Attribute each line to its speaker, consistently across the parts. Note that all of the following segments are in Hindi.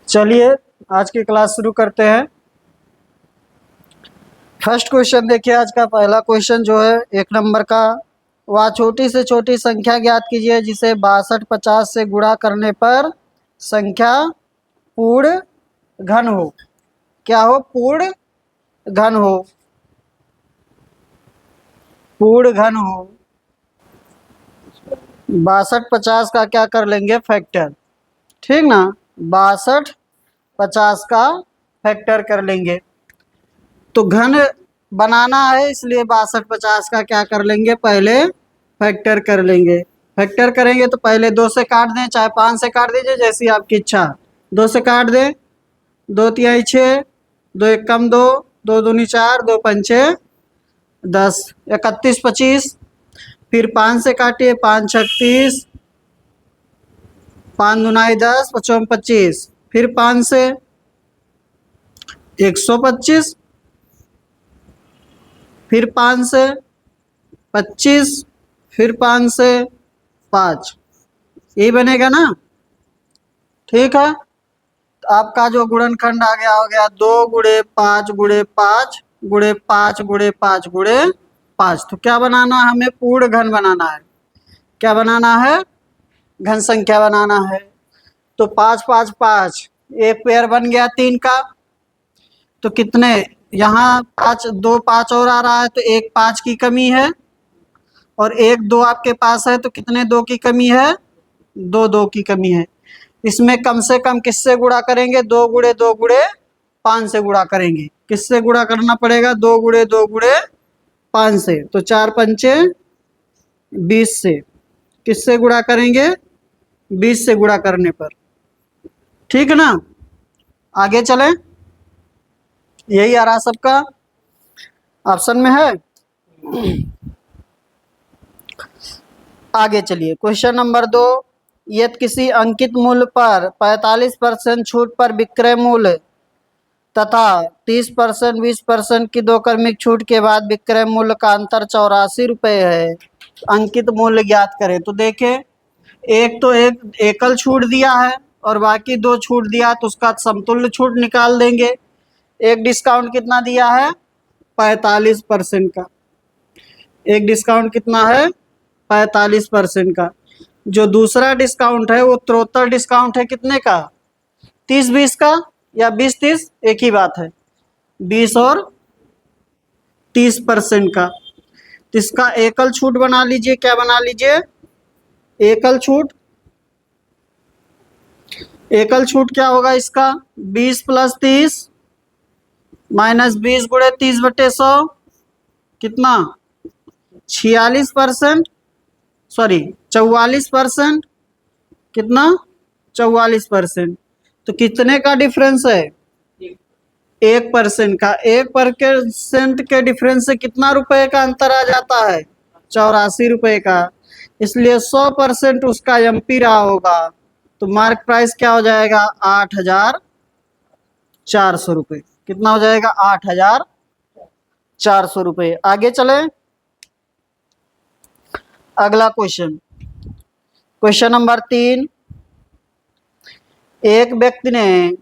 Speaker 1: चलिए आज की क्लास शुरू करते हैं। फर्स्ट क्वेश्चन देखिए, आज का पहला क्वेश्चन जो है 1 नंबर का, वह छोटी से छोटी संख्या ज्ञात कीजिए जिसे 62 50 से गुणा करने पर संख्या पूर्ण घन हो। क्या हो? पूर्ण घन हो। पूर्ण घन हो। 62 50 का क्या कर लेंगे? फैक्टर। ठीक ना? 62 50 का फैक्टर कर लेंगे। तो घन बनाना है, इसलिए 62 50 का क्या कर लेंगे? पहले फैक्टर कर लेंगे। फैक्टर करेंगे तो पहले 2 से काट दें, चाहे 5 से काट दीजिए, जैसी आपकी इच्छा। 2 से काट दें, 2 तिहाई 6, 2 एक कम 2, 2 दूनी 4, 2 पंचे 10, 31 25। फिर 5 से काटिए, 5 36, 5 दूनाई 10, 5 25। फिर 5 से 125, फिर 5 से 25, फिर 5 से 5। यही बनेगा ना? ठीक है। तो आपका जो गुणनखंड आ गया हो गया 2 गुणे 5 गुणे 5 गुणे 5 गुणे 5 गुणे 5। तो क्या बनाना है हमें? पूर्ण घन बनाना है। क्या बनाना है? घन संख्या बनाना है। तो 5 5 5, एक पेयर बन गया 3 का। तो कितने? यहाँ 5, 2 5 और आ रहा है, तो एक 5 की कमी है, और एक 2 आपके पास है, तो कितने 2 की कमी है? 2 2 की कमी है। इसमें कम से कम किससे गुणा करेंगे? 2 गुणे 2 गुणे 5 से गुणा करेंगे। किससे गुणा करना पड़ेगा? 2 गुणे 2 गुणे 5 से। तो 4 पंचे 20 से। किससे गुणा करेंगे? 20 से गुणा करने पर। ठीक है ना? आगे चलें। यही आ रहा सबका ऑप्शन में है। आगे चलिए, क्वेश्चन नंबर 2। यदि किसी अंकित मूल्य पर 45% छूट पर विक्रय मूल्य तथा 30% 20% की 2 क्रमिक छूट के बाद विक्रय मूल्य का अंतर 84 रुपये है, अंकित मूल्य ज्ञात करें। तो देखें, एक तो एक एकल छूट दिया है और बाकी 2 छूट दिया, तो उसका समतुल्य छूट निकाल देंगे। एक डिस्काउंट कितना दिया है? 45% का। एक डिस्काउंट कितना है? 45% का। जो दूसरा डिस्काउंट है वो उत्तरोत्तर डिस्काउंट है, कितने का? 30 20 का, या 20 30 एक ही बात है, 20 और 30% का। तो इसका एकल छूट बना लीजिए। क्या बना लीजिए? एकल छूट। एकल छूट क्या होगा इसका? 20 + 30 माइनस 20 गुणे 30/100, कितना? 46%, सॉरी 44%। कितना? 44%। तो कितने का डिफरेंस है? 1% का। 1% के डिफरेंस से कितना रुपए का अंतर आ जाता है? 84 रुपए का। इसलिए 100% उसका एमपी रहा होगा। तो मार्क प्राइस क्या हो जाएगा? 8400 रुपये। कितना हो जाएगा? 8400 रुपये। आगे चले, अगला क्वेश्चन, क्वेश्चन नंबर 3। एक व्यक्ति ने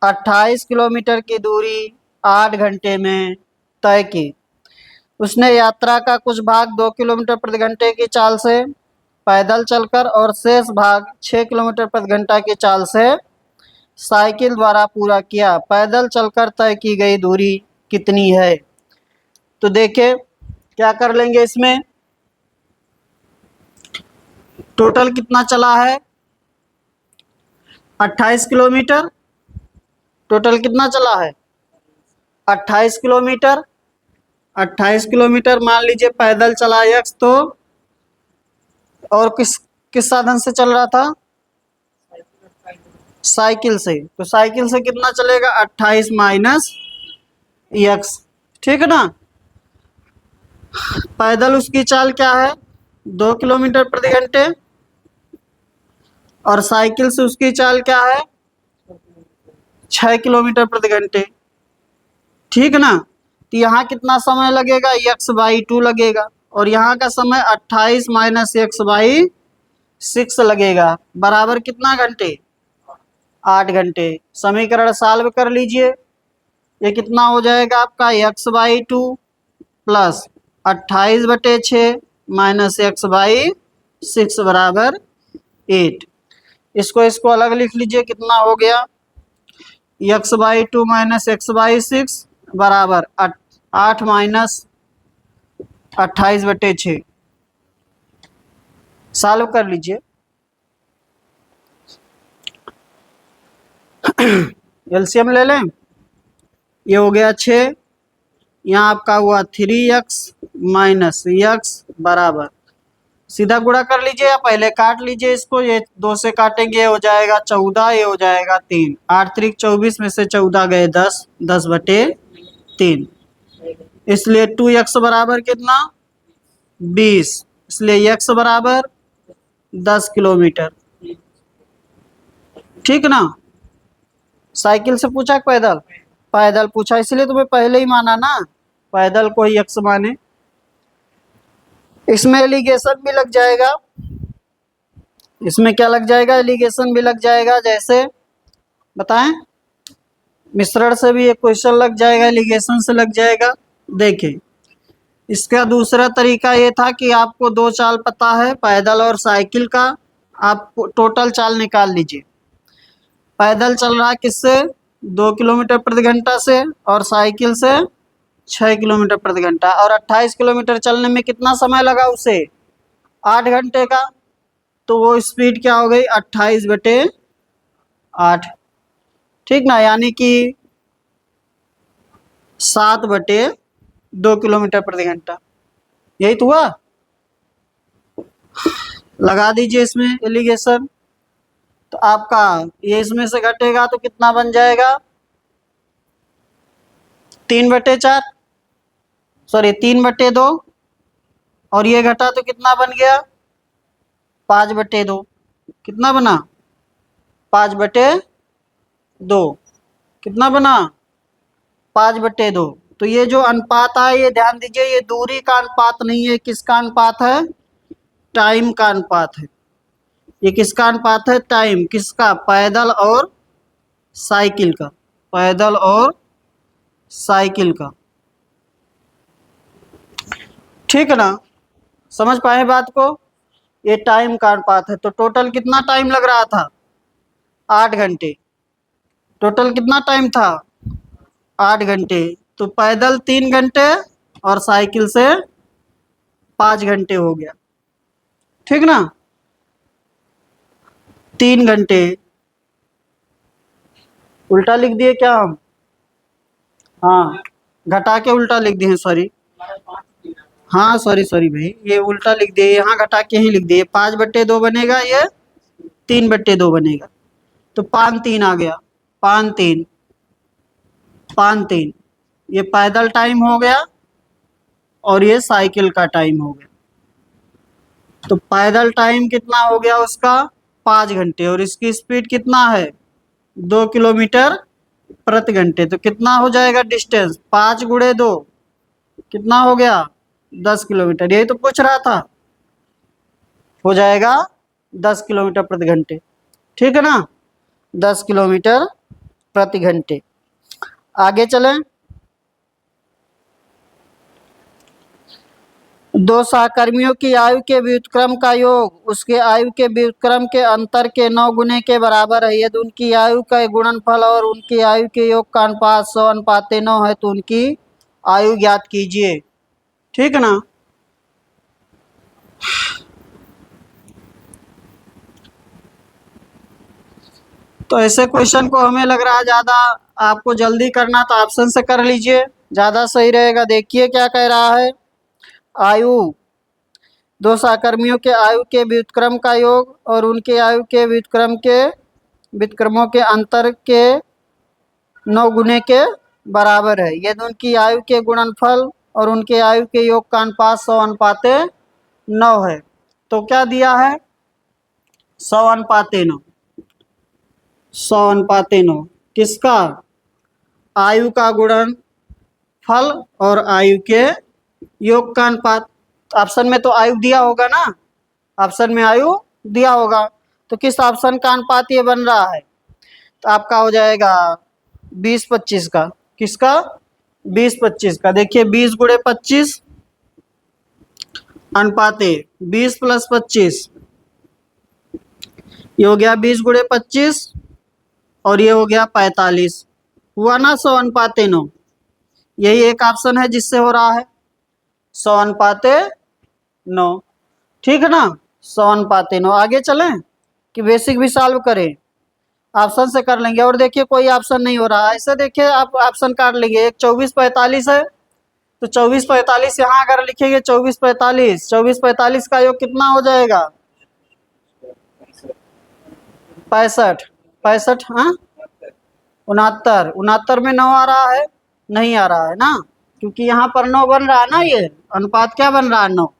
Speaker 1: 28 किलोमीटर की दूरी 8 घंटे में तय की। उसने यात्रा का कुछ भाग 2 किलोमीटर प्रति घंटे की चाल से पैदल चलकर और शेष भाग 6 किलोमीटर प्रति घंटा की चाल से साइकिल द्वारा पूरा किया। पैदल चलकर तय की गई दूरी कितनी है? तो देखिए, क्या कर लेंगे इसमें? टोटल कितना चला है? 28 किलोमीटर। टोटल कितना चला है? 28 किलोमीटर। 28 किलोमीटर मान लीजिए पैदल चला x, तो और किस किस साधन से चल रहा था? साइकिल से। तो साइकिल से कितना चलेगा? 28 माइनस x। ठीक है ना? पैदल उसकी चाल क्या है? 2 किलोमीटर प्रति घंटे। और साइकिल से उसकी चाल क्या है? 6 किलोमीटर प्रति घंटे। ठीक है ना? तो यहाँ कितना समय लगेगा? x/2 लगेगा। और यहाँ का समय 28 माइनस x/6 लगेगा, बराबर कितना घंटे? 8 घंटे। समीकरण सॉल्व कर लीजिए। ये कितना हो जाएगा आपका x/2 प्लस 28/6 माइनस x/6 बराबर 8। इसको अलग लिख लीजिए। कितना हो गया x/2 माइनस x/6 बराबर 8 माइनस 28/6। सॉल्व कर लीजिए। एलसीएम ले लें। ये हो गया 6, यहाँ आपका हुआ 3x माइनस x बराबर, सीधा गुणा कर लीजिए या पहले काट लीजिए इसको। ये 2 से काटेंगे हो जाएगा 14, ये हो जाएगा 3। 8 त्रिक 24 में से 14 गए 10, 10/3। इसलिए 2x बराबर कितना 20, इसलिए x बराबर 10 किलोमीटर। ठीक ना। साइकिल से पूछा कि पैदल? पैदल पूछा, इसलिए तुम्हें पहले ही माना ना, पैदल को ही x माने। इसमें एलिगेशन भी लग जाएगा। इसमें क्या लग जाएगा? एलिगेशन भी लग जाएगा। जैसे बताएं, मिश्रण से भी एक क्वेश्चन लग जाएगा, एलिगेशन से लग जाएगा। देखें, इसका दूसरा तरीका ये था कि आपको 2 चाल पता है, पैदल और साइकिल का। आप टोटल चाल निकाल लीजिए। पैदल चल रहा है किससे? 2 किलोमीटर प्रति घंटा से, और साइकिल से 6 किलोमीटर प्रति घंटा। और 28 किलोमीटर चलने में कितना समय लगा उसे? 8 घंटे का। तो वो स्पीड क्या हो गई? 28/8। ठीक ना, यानी कि 7/2 किलोमीटर प्रति घंटा। यही तो हुआ। लगा दीजिए इसमें एलिगेशन। तो आपका ये इसमें से घटेगा तो कितना बन जाएगा? 3/4, सॉरी 3/2। और ये घटा तो कितना बन गया? 5/2। कितना बना? 5/2। कितना बना? 5/2। तो ये जो अनुपात है, ये ध्यान दीजिए, ये दूरी का अनुपात नहीं है। किसका अनुपात है? टाइम का अनुपात है। ये किसका अनुपात है? टाइम। किसका? पैदल और साइकिल का। पैदल और साइकिल का। ठीक है ना, समझ पाए बात को? ये टाइम का अनुपात है। तो टोटल कितना टाइम लग रहा था? 8 घंटे। टोटल कितना टाइम था? 8 घंटे। तो पैदल 3 घंटे और साइकिल से 5 घंटे हो गया। ठीक ना। 3 घंटे उल्टा लिख दिए क्या हम? हाँ, घटा के उल्टा लिख दिए, सॉरी। हाँ सॉरी भाई, ये उल्टा लिख दिए, यहाँ घटा के ही लिख दिए। 5/2 बनेगा, ये 3/2 बनेगा। तो 5-3 आ गया। 5-3, 5-3। ये पैदल टाइम हो गया और ये साइकिल का टाइम हो गया। तो पैदल टाइम कितना हो गया उसका? 5 घंटे। और इसकी स्पीड कितना है? 2 किलोमीटर प्रति घंटे। तो कितना हो जाएगा डिस्टेंस? 5 × 2 कितना हो गया? 10 किलोमीटर। यही तो पूछ रहा था। हो जाएगा 10 किलोमीटर प्रति घंटे। ठीक है ना, 10 किलोमीटर प्रति घंटे। आगे चलें। 2 सहकर्मियों की आयु के व्युत्क्रम का योग उसके आयु के व्युत्क्रम के अंतर के 9 गुने के बराबर है। यदि उनकी आयु का गुणनफल और उनकी आयु के योग का अनुपात 100:9 है तो उनकी आयु ज्ञात कीजिए। ठीक है ना। तो ऐसे क्वेश्चन को हमें लग रहा है ज़्यादा आपको जल्दी करना, तो ऑप्शन से कर लीजिए, ज़्यादा सही रहेगा। देखिए क्या कह रहा है। आयु, 2 सहकर्मियों के आयु के व्युत्क्रम का योग और उनके आयु के व्युत्क्रमों के अंतर के 9 गुने के बराबर है। यदि उनकी आयु के गुणनफल और उनके आयु के योग का अनुपात 100:9 है। तो क्या दिया है? 100:9। 100:9 किसका? आयु का गुणनफल और आयु के योग का अनुपात। ऑप्शन में तो आयु दिया होगा ना, ऑप्शन में आयु दिया होगा। तो किस ऑप्शन का अनुपात ये बन रहा है? तो आपका हो जाएगा 20-25 का। किसका? 20-25 का। देखिए 20 गुणे 25 अनुपाते 20 प्लस 25, ये हो गया 20 गुणे 25 और ये हो गया 45। हुआ ना 100 अनुपाते 9। यही एक ऑप्शन है जिससे हो रहा है 100 अनुपाते 9। ठीक है ना, 100 अनुपाते 9। आगे चलें कि बेसिक भी सॉल्व करें? ऑप्शन से कर लेंगे। और देखिए कोई ऑप्शन नहीं हो रहा, ऐसे देखिए आप ऑप्शन काट लेंगे। एक 24-45 है, तो 24-45 यहाँ अगर लिखेंगे 24-45, 24-45 का योग कितना हो जाएगा? 65। हाँ 69। 69 में 9 आ रहा है? नहीं आ रहा है ना, क्योंकि यहाँ पर 9 बन रहा है ना, ये अनुपात क्या बन रहा है? 9।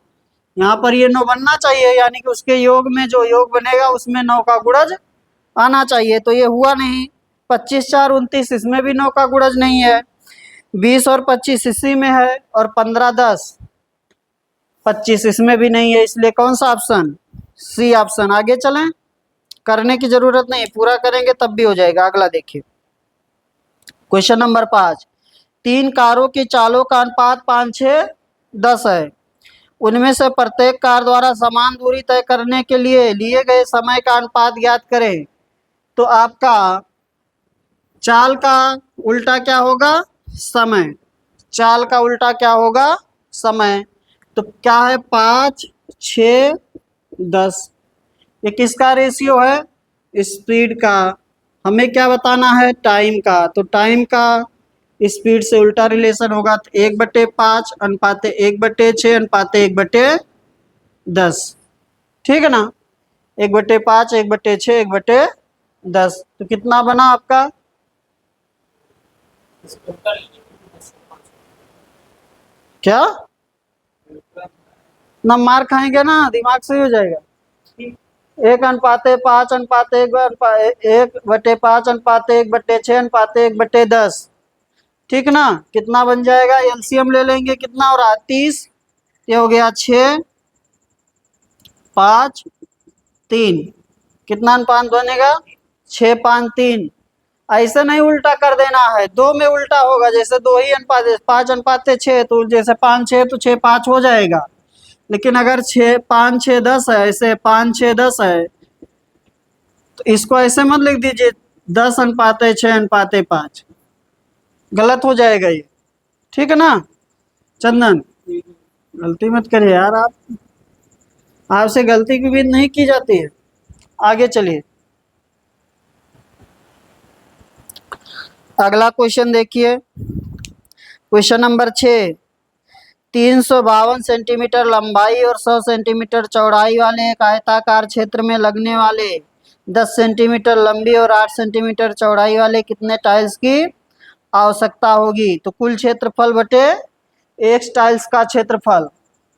Speaker 1: यहाँ पर ये 9 बनना चाहिए, यानी कि उसके योग में जो योग बनेगा उसमें 9 का गुणज आना चाहिए, तो ये हुआ नहीं। 25 4 29, इसमें भी 9 का गुणज नहीं है। 20 और 25 इसी में है, और 15 10 25 इसमें भी नहीं है, इसलिए कौन सा ऑप्शन? C option. आगे चलें, करने की जरूरत नहीं, पूरा करेंगे तब भी हो जाएगा। अगला देखिए क्वेश्चन नंबर 5। 3 कारों की चालों का अनुपात 5 6 10 है। उनमें से प्रत्येक कार द्वारा समान दूरी तय करने के लिए लिए गए समय का अनुपात ज्ञात करें। तो आपका चाल का उल्टा क्या होगा? समय। चाल का उल्टा क्या होगा? समय। तो क्या है? 5 6 10। ये किसका रेशियो है? स्पीड का। हमें क्या बताना है? टाइम का। तो टाइम का स्पीड से उल्टा रिलेशन होगा, तो 1/5 अनुपाते 1/6 अनुपाते 1/10। ठीक है ना, 1/5 1/6 1/10। तो कितना बना आपका? क्या ना मार खाएंगे ना, दिमाग सही हो जाएगा। 1/5 अनुपाते 1/5 अनुपाते 1/6 अनुपाते 1/10। ठीक ना, कितना बन जाएगा? एलसीएम ले लेंगे, कितना हो रहा है? 30। ये हो गया 6 5 3। कितना अनुपात बनेगा? 6 5 3। ऐसे नहीं उल्टा कर देना है, 2 में उल्टा होगा। जैसे 2 ही अनुपात 5 अनुपात 6, तो जैसे 5 6 तो 6 5 हो जाएगा। लेकिन अगर 6 5 6 10 है, ऐसे 5 6 10 है, तो इसको ऐसे मत लिख दीजिए 10 अनुपात 6 अनुपात 5, गलत हो जाएगा ये। ठीक है ना चंदन, गलती मत करिए यार आप, आपसे गलती की भी नहीं की जाती है। आगे चलिए, अगला क्वेश्चन देखिए। Question number 6। 352 सेंटीमीटर लंबाई और 100 सेंटीमीटर चौड़ाई वाले एक आयताकार क्षेत्र में लगने वाले 10 सेंटीमीटर लंबी और 8 सेंटीमीटर चौड़ाई वाले कितने टाइल्स की आवश्यकता होगी? तो कुल क्षेत्रफल बटे एक टाइल्स का क्षेत्रफल।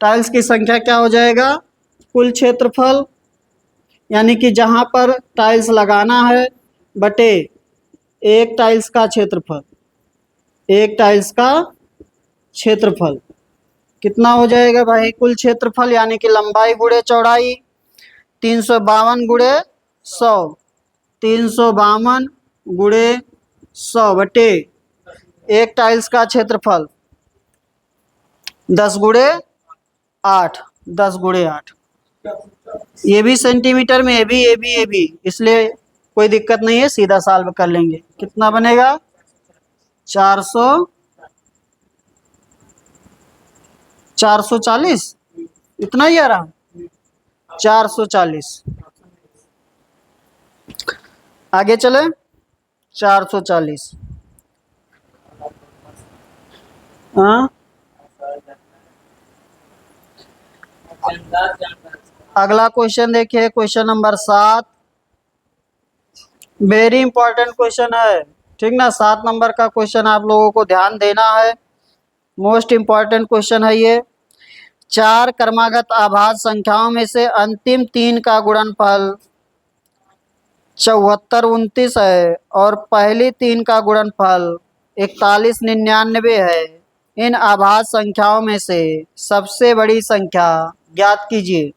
Speaker 1: टाइल्स की संख्या क्या हो जाएगा? कुल क्षेत्रफल, यानी कि जहां पर टाइल्स लगाना है, बटे एक टाइल्स का क्षेत्रफल। एक टाइल्स का क्षेत्रफल कितना हो जाएगा भाई? कुल क्षेत्रफल यानी कि लंबाई गुणे चौड़ाई, 352 गुणे 100, 352 गुणे 100 बटे एक टाइल्स का क्षेत्रफल 10 गुणे 8, 10 गुणे 8। ये भी सेंटीमीटर में, ये भी, इसलिए कोई दिक्कत नहीं है, सीधा सॉल्व कर लेंगे। कितना बनेगा? 440, इतना ही आ रहा, 440। आगे चले, 440। हाँ अगला क्वेश्चन देखिए, question number 7। Very important question है, ठीक ना। 7 नंबर का क्वेश्चन आप लोगों को ध्यान देना है, मोस्ट इंपॉर्टेंट क्वेश्चन है ये। 4 क्रमागत अभाज्य संख्याओं में से अंतिम 3 का गुणनफल 74 29 है और पहली 3 का गुणनफल 41 99 है। इन अभाज्य संख्याओं में से सबसे बड़ी संख्या ज्ञात कीजिए।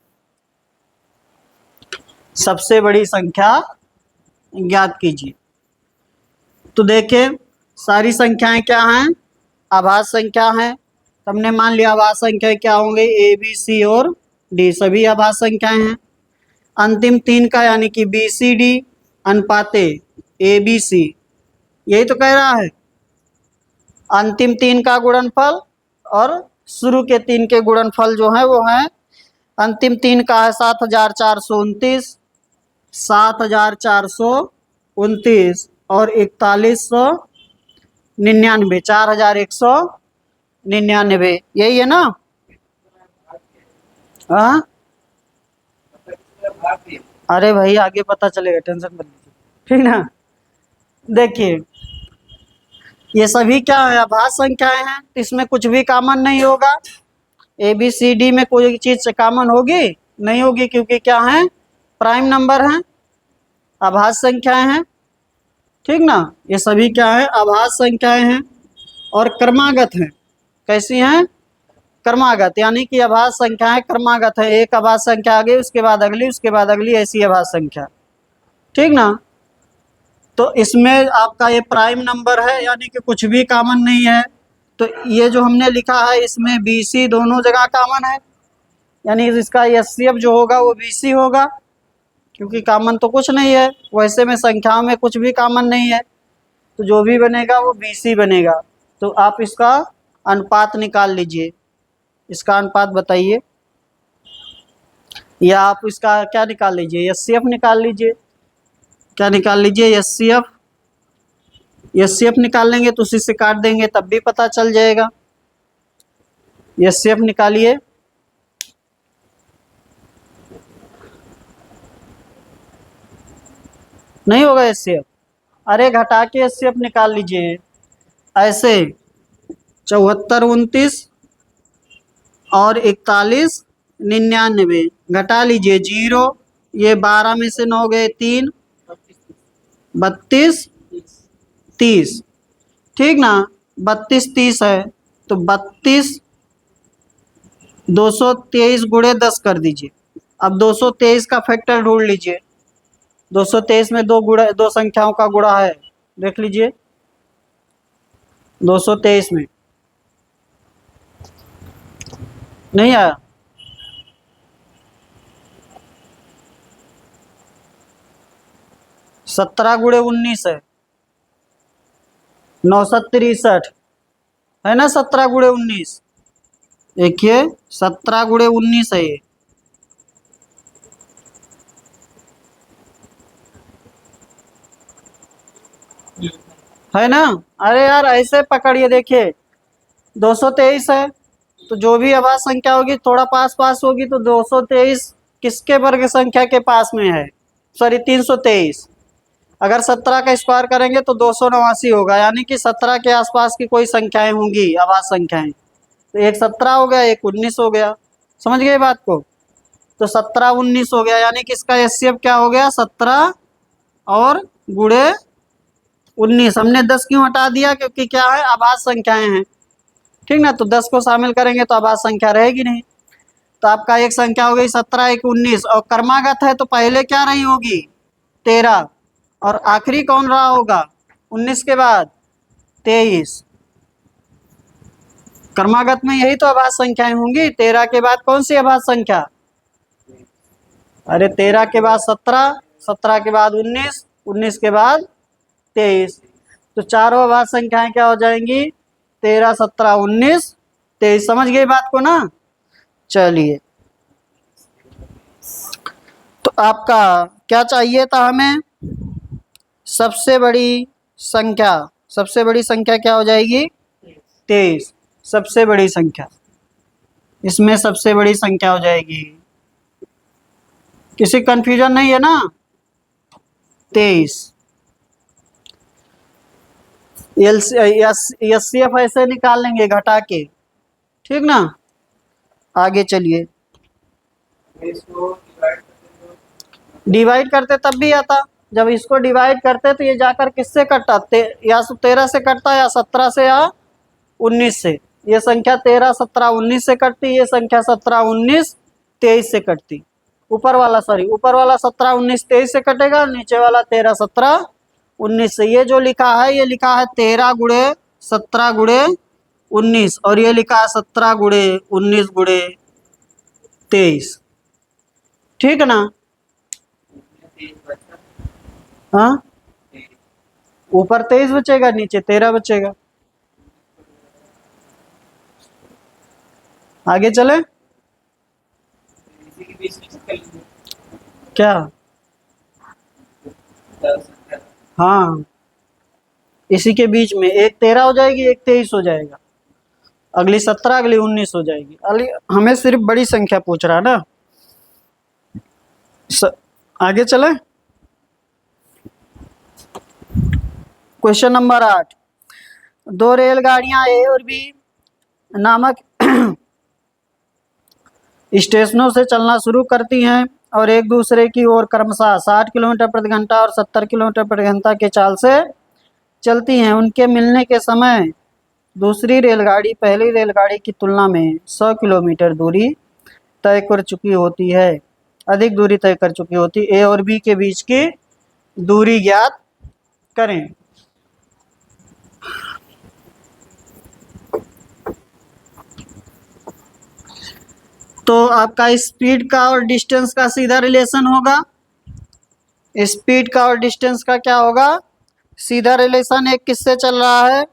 Speaker 1: सबसे बड़ी संख्या ज्ञात कीजिए। तो देखिए सारी संख्याएं क्या हैं, आभास संख्या हैं। तो हमने मान लिया आभास संख्या क्या होंगे, ए बी सी और डी सभी आभास संख्याएं हैं। अंतिम तीन का यानी कि बी सी डी अनुपाते ए बी सी, यही तो कह रहा है। अंतिम तीन का गुणनफल और शुरू के तीन के गुणनफल जो है वो है, अंतिम तीन का है 7429, 7429 और 4199, 4199, यही है ना। हाँ अरे भाई आगे पता चलेगा, टेंशन मत लीजिए, ठीक ना। देखिए ये सभी क्या है, आभास संख्याएं हैं, इसमें कुछ भी कॉमन नहीं होगा। ए बी सी डी में कोई चीज कॉमन होगी नहीं होगी, क्योंकि क्या है, प्राइम नंबर हैं, आभास संख्याएं हैं, ठीक ना। ये सभी क्या है, आभास संख्याएं हैं और क्रमागत हैं। कैसी हैं, क्रमागत, यानी कि आभास संख्याएं क्रमागत है, एक आभास संख्या आ गई उसके बाद अगली उसके बाद अगली, ऐसी आभास संख्या, ठीक ना। तो इसमें आपका ये प्राइम नंबर है, यानी कि कुछ भी कॉमन नहीं है। तो ये जो हमने लिखा है इसमें बी सी दोनों जगह कॉमन है, यानी इसका एचसीएफ जो होगा वो बी सी होगा, क्योंकि कॉमन तो कुछ नहीं है, वैसे में संख्याओं में कुछ भी कॉमन नहीं है, तो जो भी बनेगा वो बी सी बनेगा। तो आप इसका अनुपात निकाल लीजिए, इसका अनुपात बताइए, या आप इसका क्या निकाल लीजिए, एचसीएफ निकाल लीजिए। क्या निकाल लीजिए, एचसीएफ। एचसीएफ निकाल लेंगे तो उसी से काट देंगे तब भी पता चल जाएगा। एचसीएफ निकालिए। नहीं होगा एचसीएफ, अरे घटा के एचसीएफ निकाल लीजिए। ऐसे 7429 और 4199 घटा लीजिए, 0, ये 12 में से 9 गए 3, 32 30, ठीक ना। 32 30 है तो 32 223 गुणे 10 कर दीजिए। अब 223 का फैक्टर ढूंढ लीजिए। 223 में दो संख्याओं का गुणा है, देख लीजिए 223 में नहीं आया। सत्रह गुणे 19 है, 963 है ना। 17 गुणे 19, देखिए 17 गुणे 19 है ये, है ना। अरे यार ऐसे पकड़िए, देखिए 223 है तो जो भी आभास संख्या होगी थोड़ा पास पास होगी, तो 223 किसके वर्ग संख्या के पास में है, सॉरी 323। अगर 17 का स्क्वायर करेंगे तो 289 होगा, यानी कि 17 के आसपास की कोई संख्याएं होंगी आभास संख्याएं। तो एक 17 हो गया, एक 19 हो गया, समझ गए बात को। तो 17 19 हो गया, यानी कि इसका एचसीएफ क्या हो गया, 17 और गुणे 19। हमने 10 क्यों हटा दिया, क्योंकि क्या है, आभास संख्याएं हैं, ठीक ना। तो 10 को शामिल करेंगे तो आभास संख्या रहेगी नहीं। तो आपका एक संख्या हो गई 17 एक 19, और क्रमागत है तो पहले क्या रही होगी 13, और आखिरी कौन रहा होगा 19 के बाद 23। क्रमागत में यही तो आभास संख्याएं होंगी। 13 के बाद कौन सी आभास संख्या, अरे 13 के बाद 17, 17 के बाद 19, 19 के बाद 23। तो चारों आभास संख्याएं क्या हो जाएंगी, 13 17 19 23। समझ गई बात को ना। चलिए तो आपका क्या चाहिए था हमें, सबसे बड़ी संख्या। सबसे बड़ी संख्या क्या हो जाएगी 23, सबसे बड़ी संख्या, इसमें सबसे बड़ी संख्या हो जाएगी। किसी कंफ्यूजन नहीं है ना, 23। एचसीएफ ऐसे निकाल लेंगे घटा के, ठीक ना। आगे चलिए, डिवाइड करते तब भी आता, जब इसको डिवाइड करते तो ये जाकर किससे कटता, या 13 से कटता, या 17 से, या 19 से। ये संख्या 13 17 19 से कटती, ये संख्या 17 19 23 से कटती। ऊपर वाला 17 19 23 से कटेगा, नीचे वाला 13 17 19 से। ये जो लिखा है ये लिखा है 13 गुणे 17 गुणे 19 और ये लिखा है 17 गुणे 19 गुणे 23। ठीक है ना? हाँ, ऊपर 23 बचेगा, नीचे 13 बचेगा। आगे चले क्या? हाँ, इसी के बीच में एक 13 हो जाएगी, एक 23 हो जाएगा, अगली 17, अगली 19 हो जाएगी। अगली हमें सिर्फ बड़ी संख्या पूछ रहा है ना। आगे चले क्वेश्चन नंबर 8। दो रेलगाड़ियां ए और बी नामक स्टेशनों से चलना शुरू करती हैं और एक दूसरे की ओर क्रमशः 60 किलोमीटर प्रति घंटा और 70 किलोमीटर प्रति घंटा के चाल से चलती हैं। उनके मिलने के समय दूसरी रेलगाड़ी पहली रेलगाड़ी की तुलना में 100 किलोमीटर दूरी तय कर चुकी होती है, अधिक दूरी तय कर चुकी होती। ए और बी के बीच की दूरी ज्ञात करें। तो आपका स्पीड का और डिस्टेंस का सीधा रिलेशन होगा। स्पीड का और डिस्टेंस का क्या होगा? सीधा रिलेशन। एक किससे चल रहा है?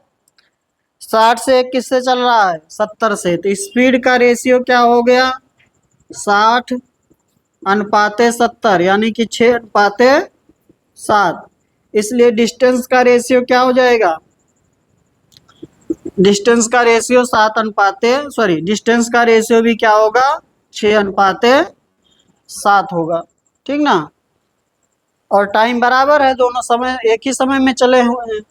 Speaker 1: 60 से। एक किससे चल रहा है? 70 से। तो स्पीड का रेशियो क्या हो गया? 60 अनुपाते 70 यानी कि 6 अनुपाते 7। इसलिए डिस्टेंस का रेशियो क्या हो जाएगा? डिस्टेंस का रेशियो 7 अनुपाते डिस्टेंस का रेशियो भी क्या होगा? 6 अनुपाते 7 होगा। ठीक ना? और टाइम बराबर है, दोनों समय एक ही समय में चले हुए हैं।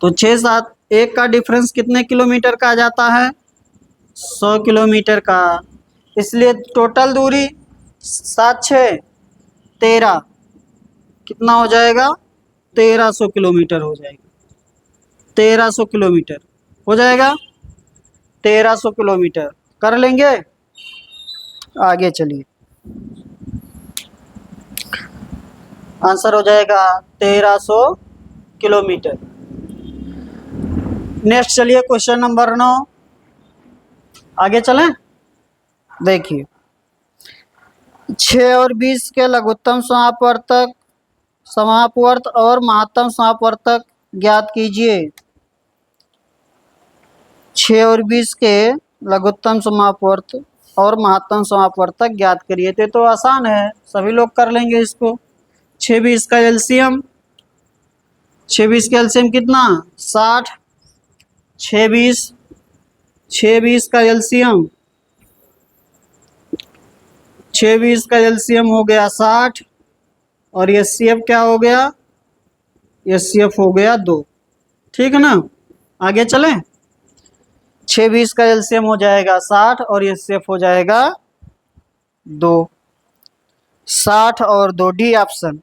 Speaker 1: तो 6 7 एक का डिफरेंस कितने किलोमीटर का आ जाता है? 100 किलोमीटर का। इसलिए टोटल दूरी 7 6 13 कितना हो जाएगा? 1300 किलोमीटर हो जाएगा। 1300 किलोमीटर हो जाएगा। 1300 किलोमीटर कर लेंगे। आगे चलिए, आंसर हो जाएगा 1300 किलोमीटर। नेक्स्ट चलिए क्वेश्चन नंबर 9। आगे चलें। देखिए 6 और 20 के लघुत्तम समापवर्त और महत्तम समापवर्तक ज्ञात कीजिए। 6 और 20 के लघुत्तम समापवर्त और महत्तम समापवर्तक ज्ञात करिए। तो आसान है, सभी लोग कर लेंगे इसको। 6 20 का एलसीएम, 6 20 का एलसीएम कितना? 60। 6 20 का एलसीएम, 6 20 का एलसीएम हो गया 60 और एचसीएफ क्या हो गया? एचसीएफ हो गया 2। ठीक है ना? आगे चलें। 6 20 का एलसीएम हो जाएगा 60 और एचसीएफ हो जाएगा 2। 60 और 2, डी ऑप्शन।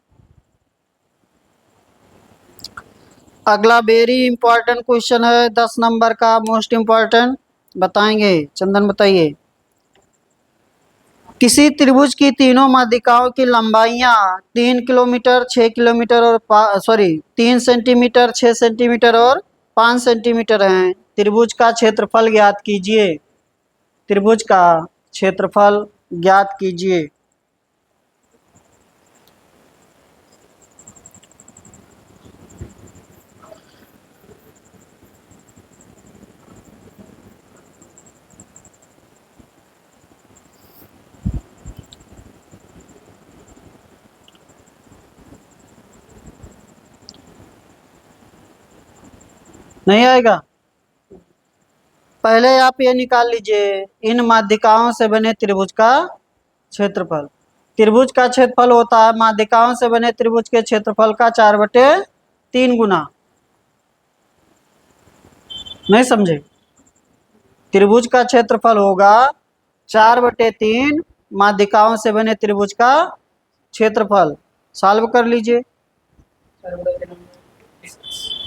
Speaker 1: अगला वेरी इंपॉर्टेंट क्वेश्चन है, 10 नंबर का, मोस्ट इंपॉर्टेंट। बताएंगे, चंदन बताइए। किसी त्रिभुज की तीनों माध्यिकाओं की लंबाइयां 3 किलोमीटर 6 किलोमीटर और 3 सेंटीमीटर 6 सेंटीमीटर और 5 सेंटीमीटर हैं। त्रिभुज का क्षेत्रफल ज्ञात कीजिए। त्रिभुज का क्षेत्रफल ज्ञात कीजिए। नहीं आएगा? पहले आप ये निकाल लीजिए, इन माध्यिकाओं से बने त्रिभुज का क्षेत्रफल। त्रिभुज का क्षेत्रफल होता है माध्यिकाओं से बने त्रिभुज के क्षेत्रफल का 4/3 गुना। नहीं समझे? त्रिभुज का क्षेत्रफल होगा 4/3 माध्यिकाओं से बने त्रिभुज का क्षेत्रफल। सॉल्व कर लीजिए।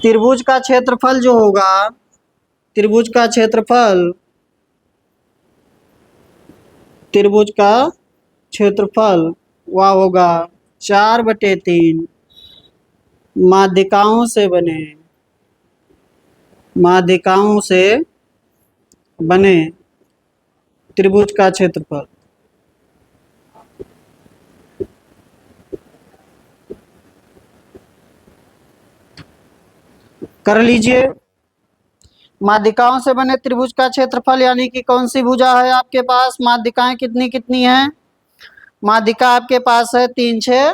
Speaker 1: त्रिभुज का क्षेत्रफल जो होगा, त्रिभुज का क्षेत्रफल, त्रिभुज का क्षेत्रफल वह होगा 4/3 माध्यिकाओं से बने, माध्यिकाओं से बने त्रिभुज का क्षेत्रफल। कर लीजिए। माध्यिकाओं से बने त्रिभुज का क्षेत्रफल यानी कि कौन सी भुजा है आपके पास, माध्यिकाएं कितनी कितनी हैं? माध्यिका आपके पास है 3 6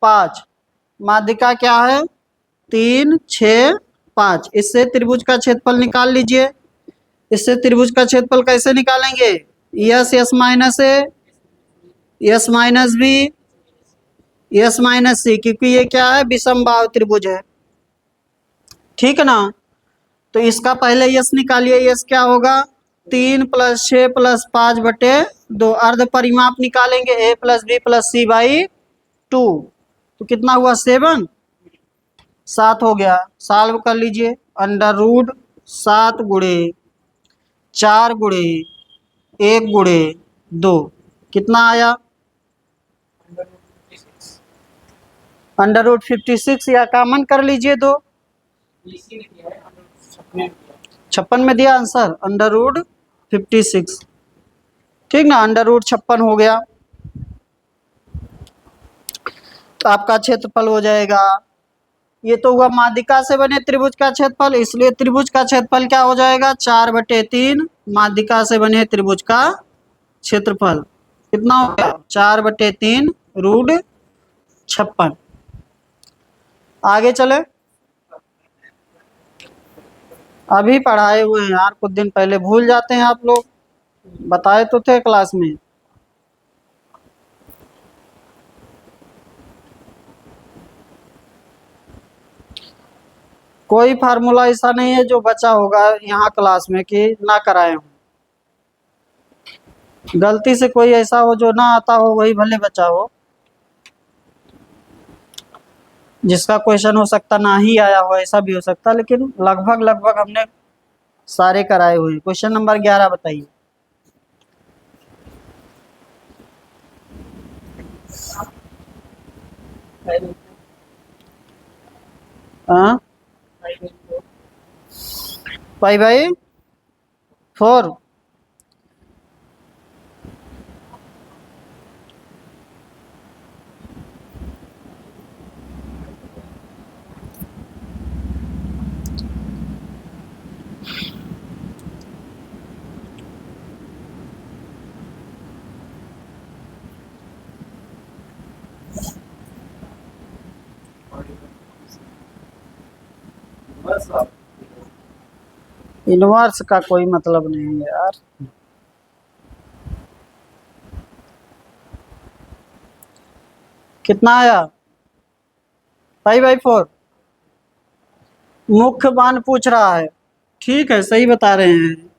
Speaker 1: 5। माध्यिका क्या है? 3 6 5। इससे त्रिभुज का क्षेत्रफल निकाल लीजिए। इससे त्रिभुज का क्षेत्रफल कैसे निकालेंगे? S S minus A, S minus B, S minus C, क्योंकि ये क्या है? विषमबाहु त्रिभुज है। ठीक है ना? तो इसका पहले यस निकालिए। यस क्या होगा? 3 + 6 + 5/2। अर्ध परिमाप निकालेंगे a + b + c बाई 2। तो कितना हुआ? 7। 7 हो गया। सॉल्व कर लीजिए। √7 गुणे 4 गुणे 1 गुणे 2 कितना आया? √56 या कॉमन कर लीजिए 2। 56 में दिया आंसर, √56। ठीक ना? √56 हो गया। तो आपका क्षेत्रफल हो जाएगा, ये तो हुआ माध्यिका से बने त्रिभुज का क्षेत्रफल, इसलिए त्रिभुज का क्षेत्रफल क्या हो जाएगा? 4/3 माध्यिका से बने त्रिभुज का क्षेत्रफल कितना हो गया? 4/3 √56। आगे चले। अभी पढ़ाए हुए हैं यार, कुछ दिन पहले भूल जाते हैं आप लोग, बताए तो थे क्लास में। कोई फार्मूला ऐसा नहीं है जो बचा होगा यहाँ क्लास में कि ना कराए हो। गलती से कोई ऐसा हो जो ना आता हो, वही भले बचा हो। जिसका क्वेश्चन हो सकता ना ही आया हो, ऐसा भी हो सकता, लेकिन लगभग लगभग हमने सारे कराए हुए। क्वेश्चन नंबर 11 बताइए। हाँ, π/4। इनवर्स का कोई मतलब नहीं है यार। कितना आया? π/4। मुख्य मान पूछ रहा है। ठीक है, सही बता रहे हैं।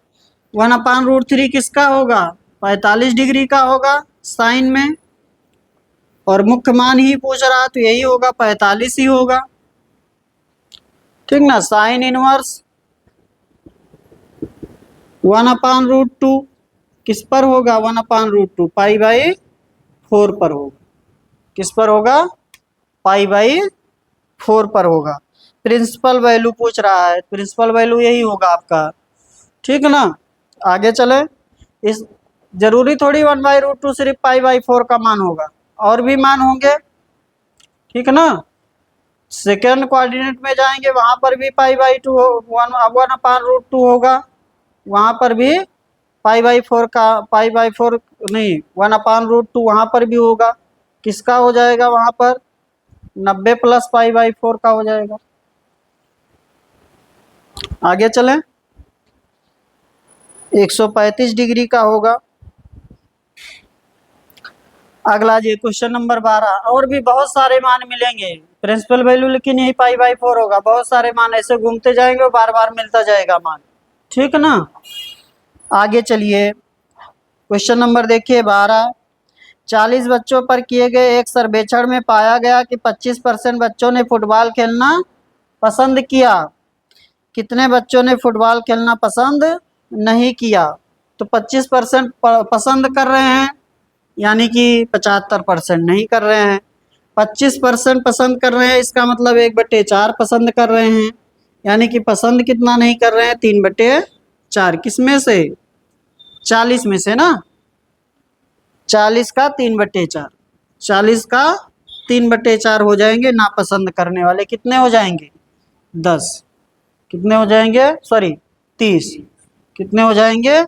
Speaker 1: 1/√3 किसका होगा? 45 डिग्री का होगा साइन में, और मुख्य मान ही पूछ रहा है तो यही होगा, 45 ही होगा। ठीक ना? साइन इनवर्स 1/√2 किस पर होगा? 1/√2 π/4 पर होगा। किस पर होगा? π/4 पर होगा। प्रिंसिपल वैल्यू पूछ रहा है, प्रिंसिपल वैल्यू यही होगा आपका। ठीक है ना? आगे चले। इस जरूरी थोड़ी 1/√2 सिर्फ π/4 का मान होगा, और भी मान होंगे। ठीक है ना? सेकेंड कोऑर्डिनेट में जाएंगे, वहां पर भी π/2 1/√2 होगा, वहां पर भी π/4 का π/4 नहीं 1/√2 वहां पर भी होगा। किसका हो जाएगा? वहां पर 90 + π/4 का हो जाएगा। आगे चलें। 135 डिग्री का होगा। अगला जी क्वेश्चन नंबर 12। और भी बहुत सारे मान मिलेंगे प्रिंसिपल वैल्यू, लेकिन यही π/4 होगा। बहुत सारे मान ऐसे घूमते जाएंगे और बार बार मिलता जाएगा मान। ठीक है ना? आगे चलिए। क्वेश्चन नंबर देखिए 12। 40 बच्चों पर किए गए एक सर्वेक्षण में पाया गया कि 25% बच्चों ने फुटबॉल खेलना पसंद किया। कितने बच्चों ने फुटबॉल खेलना पसंद नहीं किया? तो 25% पसंद कर रहे हैं, यानी कि 75% नहीं कर रहे हैं। 25% पसंद कर रहे हैं, इसका मतलब 1/4 पसंद कर रहे हैं, यानी कि पसंद कितना नहीं कर रहे हैं, 3/4। किस में से? 40 में से ना। 40 का 3/4, 40 का 3/4 हो जाएंगे। नापसंद करने वाले कितने हो जाएंगे? 10। कितने हो जाएंगे? सॉरी 30। कितने हो जाएंगे?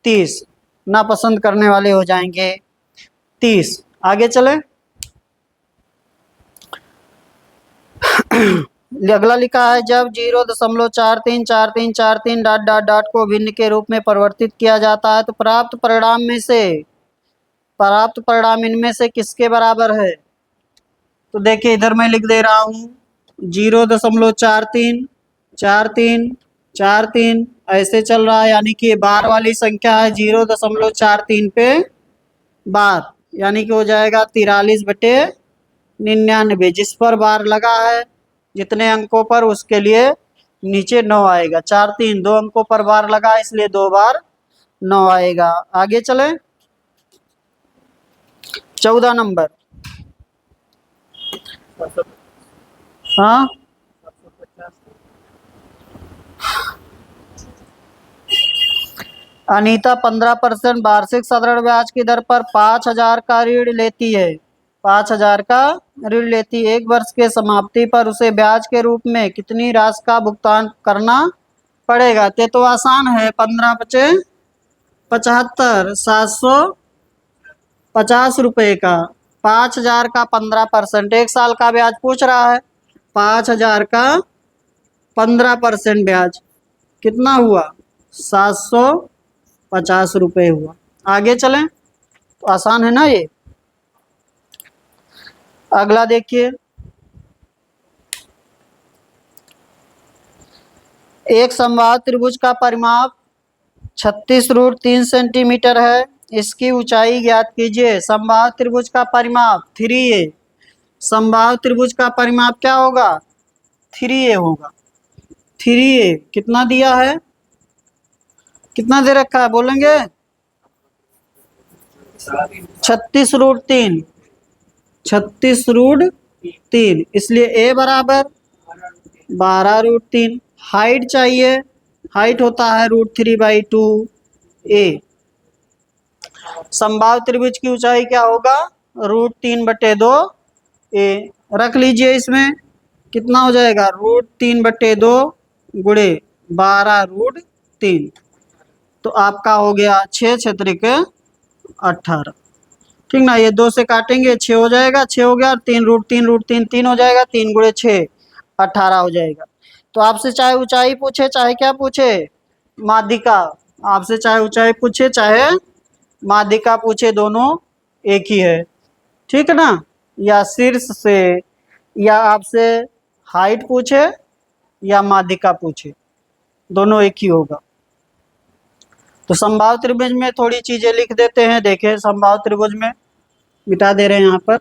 Speaker 1: 30। नापसंद करने वाले हो जाएंगे 30। आगे चले। अगला लिखा है, जब 0.434343 डॉट डॉट डॉट को भिन्न के रूप में परिवर्तित किया जाता है तो प्राप्त परिणाम इनमें से किसके बराबर है? तो देखिए इधर मैं लिख दे रहा हूँ 0.434343 ऐसे चल रहा है, यानी कि बार वाली संख्या है 0.43 पे बार, यानी कि हो जाएगा 43/99। जिस पर बार लगा है जितने अंकों पर, उसके लिए नीचे 9 आएगा। 4 3 2 अंकों पर बार लगा इसलिए 2 बार 9 आएगा। आगे चले। 14 नंबर। हाँ, अनीता 15% वार्षिक साधारण ब्याज की दर पर 5,000 का ऋण लेती है। 5,000 का ऋण लेती है। 1 वर्ष के समाप्ति पर उसे ब्याज के रूप में कितनी राशि का भुगतान करना पड़ेगा? तो आसान है। 15×5 = 75, 750 रुपये का। 5,000 का 15%, 1 साल का ब्याज पूछ रहा है। 5,000 का 15% ब्याज कितना हुआ? 750 रुपये हुआ। आगे चलें। तो आसान है ना ये। अगला देखिए, एक समबाहु त्रिभुज का परिमाप 36√3 सेंटीमीटर है। इसकी ऊंचाई ज्ञात कीजिए। समबाहु त्रिभुज का परिमाप 3a। समबाहु त्रिभुज का परिमाप क्या होगा? 3a होगा। 3a कितना दिया है? कितना दे रखा है बोलेंगे? 36√3। 36√3, इसलिए a बराबर 12√3। हाइट चाहिए, हाइट होता है √3/2a। समबाहु त्रिभुज की ऊंचाई क्या होगा? √3/2a। रख लीजिए। इसमें कितना हो जाएगा? √3/2 गुणे 12√3। तो आपका हो गया 6×6 = 18। ठीक ना। ये 2 से काटेंगे 6 हो जाएगा, 6 हो गया। 3√3 3 हो जाएगा, 3 × 6 = 18 हो जाएगा। तो आपसे चाहे ऊंचाई पूछे चाहे क्या पूछे, माध्यिका। आपसे चाहे ऊंचाई पूछे चाहे माध्यिका पूछे, दोनों एक ही है। ठीक है ना। या शीर्ष से, या आपसे हाइट पूछे या माध्यिका पूछे, दोनों एक ही होगा। तो समबाहु त्रिभुज में थोड़ी चीजें लिख देते हैं। देखें, समबाहु त्रिभुज में मिटा दे रहे हैं यहाँ पर।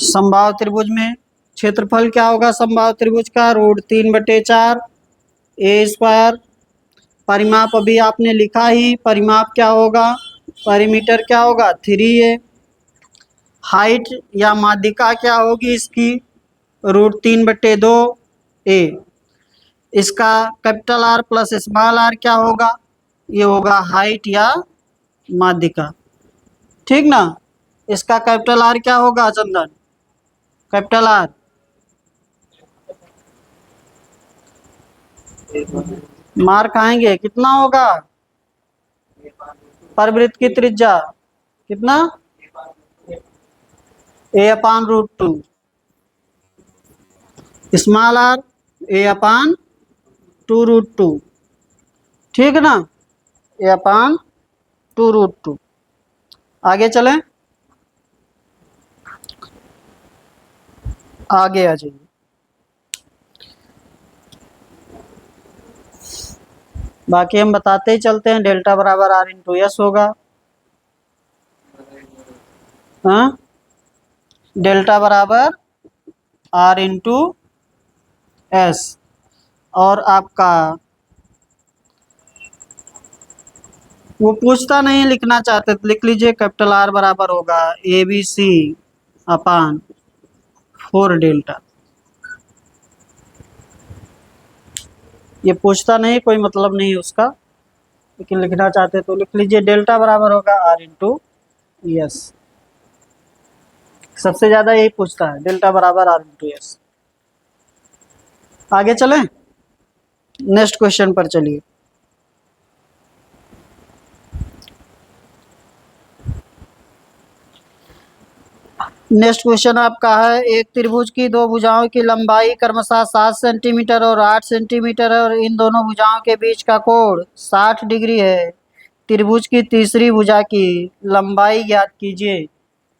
Speaker 1: समबाहु त्रिभुज में क्षेत्रफल क्या होगा? समबाहु त्रिभुज का √3/4 a²। परिमाप अभी आपने लिखा ही, परिमाप क्या होगा? परिमीटर क्या होगा? 3a। हाइट या माध्यिका क्या होगी इसकी? √3/2a। इसका capital R plus small r क्या होगा? ये होगा हाइट या माध्यिका। ठीक ना। इसका कैपिटल R क्या होगा चंदन? कैपिटल R मार खाएंगे। कितना होगा? परिवृत्त की त्रिज्या कितना? a/√2। Small r a/√2। ठीक ना। a/√2। आगे चलें। आगे आ जाइए। बाकी हम बताते ही चलते हैं। डेल्टा बराबर R×S होगा। हाँ, डेल्टा बराबर R×S। और आपका वो पूछता नहीं, लिखना चाहते तो लिख लीजिए कैपिटल R बराबर होगा ABC अपान 4 डेल्टा। ये पूछता नहीं, कोई मतलब नहीं उसका, लेकिन लिखना चाहते तो लिख लीजिए डेल्टा बराबर होगा R इंटू एस। सबसे ज्यादा यही पूछता है, डेल्टा बराबर R इंटू एस। आगे चलें, नेक्स्ट क्वेश्चन पर चलिए। नेक्स्ट क्वेश्चन आपका है, एक त्रिभुज की दो भुजाओं की लंबाई क्रमशः 7 सेंटीमीटर और 8 सेंटीमीटर है और इन दोनों भुजाओं के बीच का कोण 60 डिग्री है। त्रिभुज की तीसरी भुजा की लंबाई ज्ञात कीजिए।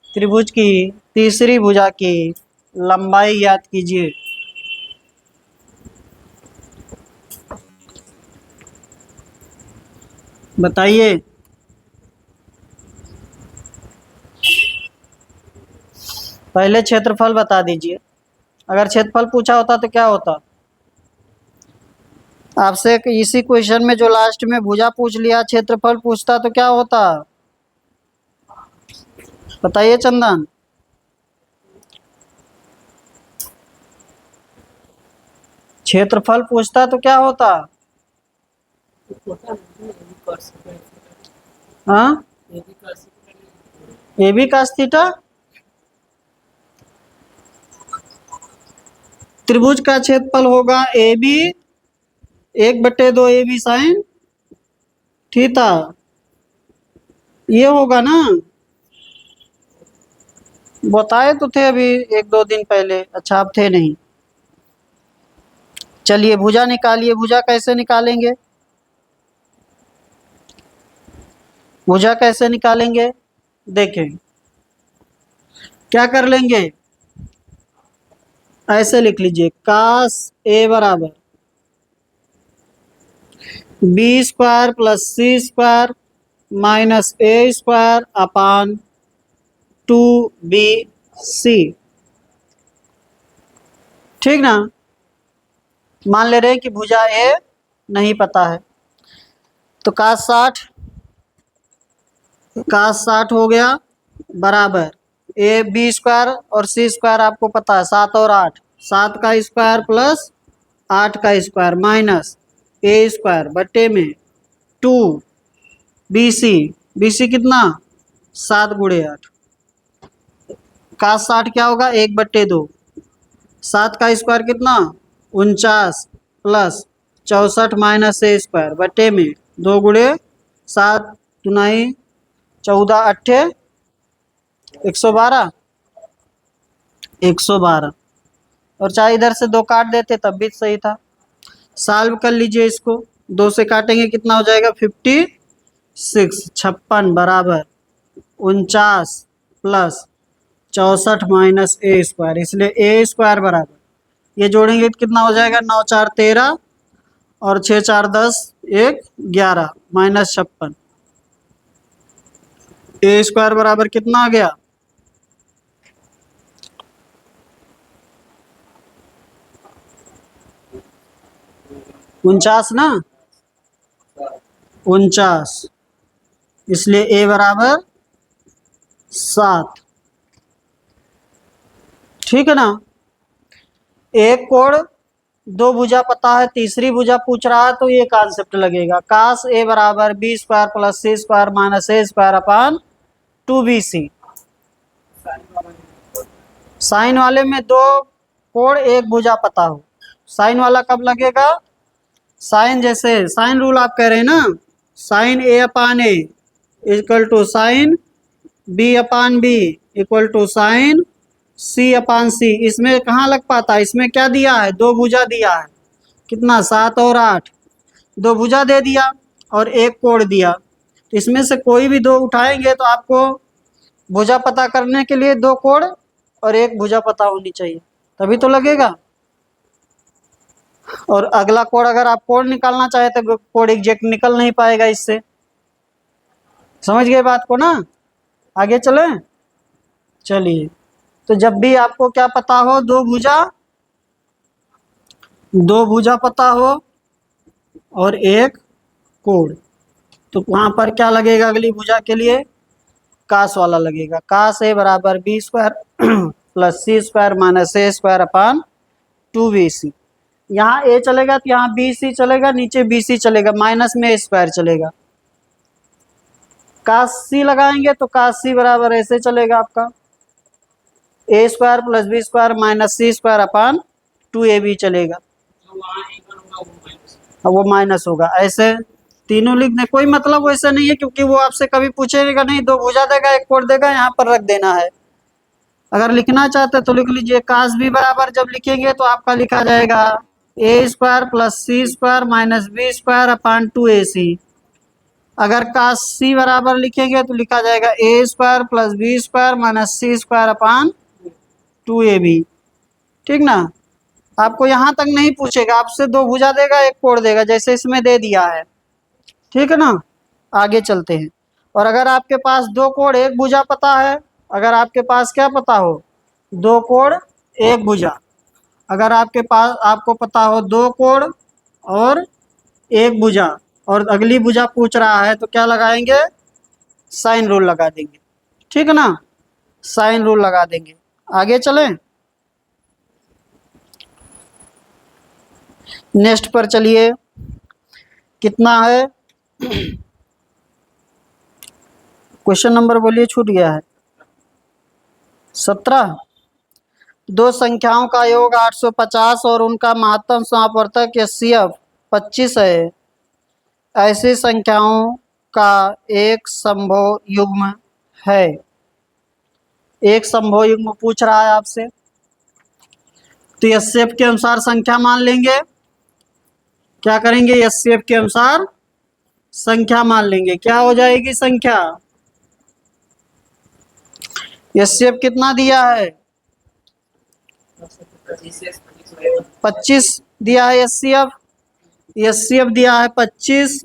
Speaker 1: त्रिभुज की तीसरी भुजा की लंबाई ज्ञात कीजिए। बताइए। पहले क्षेत्रफल बता दीजिए। अगर क्षेत्रफल पूछा होता तो क्या होता आपसे? इसी क्वेश्चन में जो लास्ट में भुजा पूछ लिया, क्षेत्रफल पूछता तो क्या होता? बताइए चंदन। क्षेत्रफल पूछता तो क्या होता? हाँ, ए बी cos थीटा। त्रिभुज का क्षेत्रफल होगा A B 1/2 A B sine theta, ये होगा ना। बताए तो थे अभी 1-2 दिन पहले, अच्छा आप थे नहीं। चलिए भुजा निकालिए। भुजा कैसे निकालेंगे? भुजा कैसे निकालेंगे देखें। क्या कर लेंगे, ऐसे लिख लीजिए cos A बराबर B square plus C square minus ए स्क्वायर अपान 2BC। ठीक ना। मान ले रहे हैं कि भुजा ए नहीं पता है, तो cos 60 हो गया बराबर ए बी स्क्वायर और सी स्क्वायर आपको पता है 7 और 8, 7 का स्क्वायर प्लस 8 का स्क्वायर माइनस ए स्क्वायर बट्टे में 2BC। BC कितना? 7 गुणे 8। cos 60 क्या होगा? 1/2। 7 का स्क्वायर कितना? 49 प्लस 64 माइनस ए स्क्वायर बट्टे में 2 गुणे 7 दुनाई 14 अट्ठे 112। 112, और चाहे इधर से 2 काट देते तब भी सही था। सॉल्व कर लीजिए इसको, 2 से काटेंगे कितना हो जाएगा? 56 बराबर 49 प्लस 64 माइनस ए स्क्वायर, इसलिए ए स्क्वायर बराबर, ये जोड़ेंगे तो कितना हो जाएगा? 9 4 13 और 6 4 10 1 11 माइनस 56। ए स्क्वायर बराबर कितना आ गया? 49 ना, 49, इसलिए ए बराबर 7। ठीक है ना। एक कोण दो भुजा पता है, तीसरी भुजा पूछ रहा है, तो ये कॉन्सेप्ट लगेगा cos A बराबर B square plus C square minus ए स्क्वायर अपान 2BC। साइन वाले में दो कोण एक भुजा पता हो, साइन वाला कब लगेगा? साइन जैसे साइन रूल आप कह रहे हैं ना, sine A upon A equal to sine B upon B equal to sine C upon C. इसमें कहाँ लग पाता है? इसमें क्या दिया है? दो भुजा दिया है, कितना? 7 और 8, दो भुजा दे दिया और एक कोण दिया, तो इसमें से कोई भी दो उठाएंगे तो आपको भुजा पता करने के लिए दो कोण और एक भुजा पता होनी चाहिए, तभी तो लगेगा। और अगला कोण अगर आप कोण निकालना चाहे तो कोण एग्जैक्ट निकल नहीं पाएगा इससे। समझ गए बात को ना। आगे चले। चलिए, तो जब भी आपको क्या पता हो, दो भुजा पता हो और एक कोण, तो वहाँ पर क्या लगेगा अगली भुजा के लिए? कास वाला लगेगा। कास ए बराबर B square plus C square minus ए स्क्वायर अपान 2bc। यहाँ ए चलेगा तो यहाँ बी सी चलेगा, नीचे बी सी चलेगा, माइनस में ए स्क्वायर चलेगा। कास सी लगाएंगे तो कास सी बराबर ऐसे चलेगा आपका A square plus B square minus C square upon 2ab चलेगा। अब वो माइनस होगा, ऐसे तीनों लिख दें, कोई मतलब वैसे नहीं है, क्योंकि वो आपसे कभी पूछेगा नहीं, दो भुजा देगा एक कोण देगा, यहाँ पर रख देना है। अगर लिखना चाहते तो लिख लीजिए। कास बी बराबर जब लिखेंगे तो आपका लिखा जाएगा A square plus C square minus B square upon 2ac। अगर कास सी बराबर लिखेंगे तो लिखा जाएगा A square plus B square minus C square upon 2ab। ठीक ना? आपको यहाँ तक नहीं पूछेगा, आपसे दो भुजा देगा एक कोण देगा, जैसे इसमें दे दिया है। ठीक है ना? आगे चलते हैं। और अगर आपके पास दो कोण एक भुजा पता है, अगर आपके पास क्या पता हो? दो कोण एक भुजा। अगर आपके पास आपको पता हो दो कोण और एक भुजा, और अगली भुजा पूछ रहा है, तो क्या लगाएंगे? साइन रूल लगा देंगे। ठीक है ना? साइन रूल लगा देंगे। आगे चलें, नेक्स्ट पर चलिए। कितना है क्वेश्चन नंबर बोलिए, छूट गया है। 17। दो संख्याओं का योग 850 और उनका महत्तम समापवर्तक HCF 25 है। ऐसी संख्याओं का एक संभव युग्म है। एक संभव युग्म पूछ रहा है आपसे, तो HCF के अनुसार संख्या मान लेंगे। क्या करेंगे? HCF के अनुसार संख्या मान लेंगे। क्या हो जाएगी संख्या? HCF कितना दिया है? 25 दिया है HCF। HCF दिया है 25,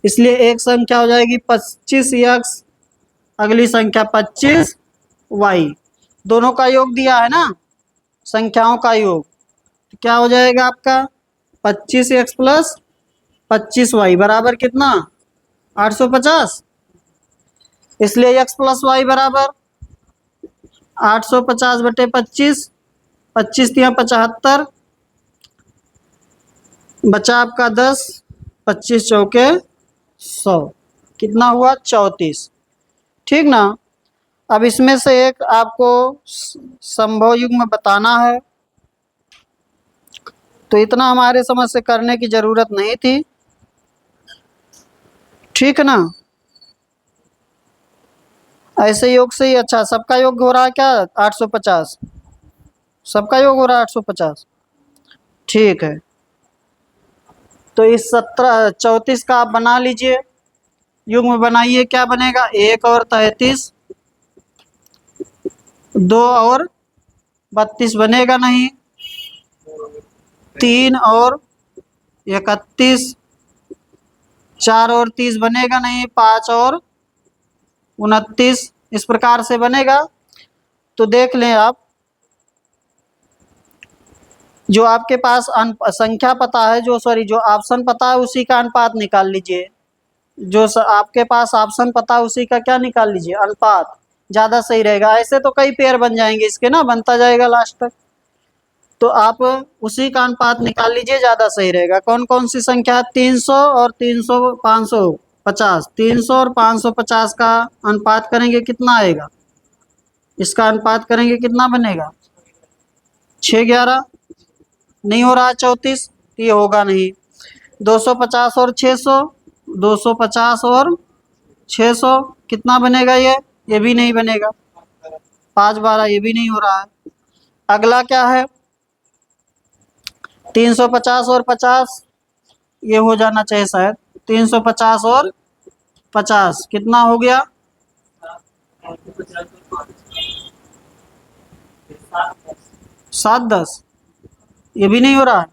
Speaker 1: इसलिए एक संख्या हो जाएगी 25x, अगली संख्या 25y। दोनों का योग दिया है ना, संख्याओं का योग। तो क्या हो जाएगा आपका? 25x प्लस 25y बराबर कितना? 850। इसलिए x प्लस वाई बराबर 850 बटे 25, 25 दिया 75, बचा आपका 10, 25 चौके 100, कितना हुआ? 34। ठीक ना? अब इसमें से एक आपको संभव युग्म बताना है, तो इतना हमारे समझ से करने की जरूरत नहीं थी। ठीक ना? ऐसे योग से ही अच्छा, सबका योग हो रहा है क्या? 850, सबका योग हो रहा है 850। ठीक है, तो इस 34 का आप बना लीजिए, युग्म बनाइए। क्या बनेगा? 1 और 33, 2 और 32 बनेगा नहीं, 3 और 31, 4 और 30 बनेगा नहीं, 5 और 29, इस प्रकार से बनेगा। तो देख लें आप, जो आपके पास संख्या पता है, जो ऑप्शन पता है, उसी का अनुपात निकाल लीजिए। जो आपके पास ऑप्शन पता है उसी का क्या निकाल लीजिए? अनुपात, ज़्यादा सही रहेगा। ऐसे तो कई पेयर बन जाएंगे इसके ना, बनता जाएगा लास्ट तक, तो आप उसी का अनुपात निकाल लीजिए, ज़्यादा सही रहेगा। कौन कौन सी संख्या? 300 और 300 550, 300 और 550 का अनुपात करेंगे कितना आएगा? इसका अनुपात करेंगे कितना बनेगा? 611। नहीं हो रहा 34, ये होगा नहीं। 250 और 600, 250 और 600 कितना बनेगा? ये भी नहीं बनेगा। 5 12, ये भी नहीं हो रहा है। अगला क्या है? 350 और 50, ये हो जाना चाहिए शायद। 350 और 50 कितना हो गया? 7 10, ये भी नहीं हो रहा।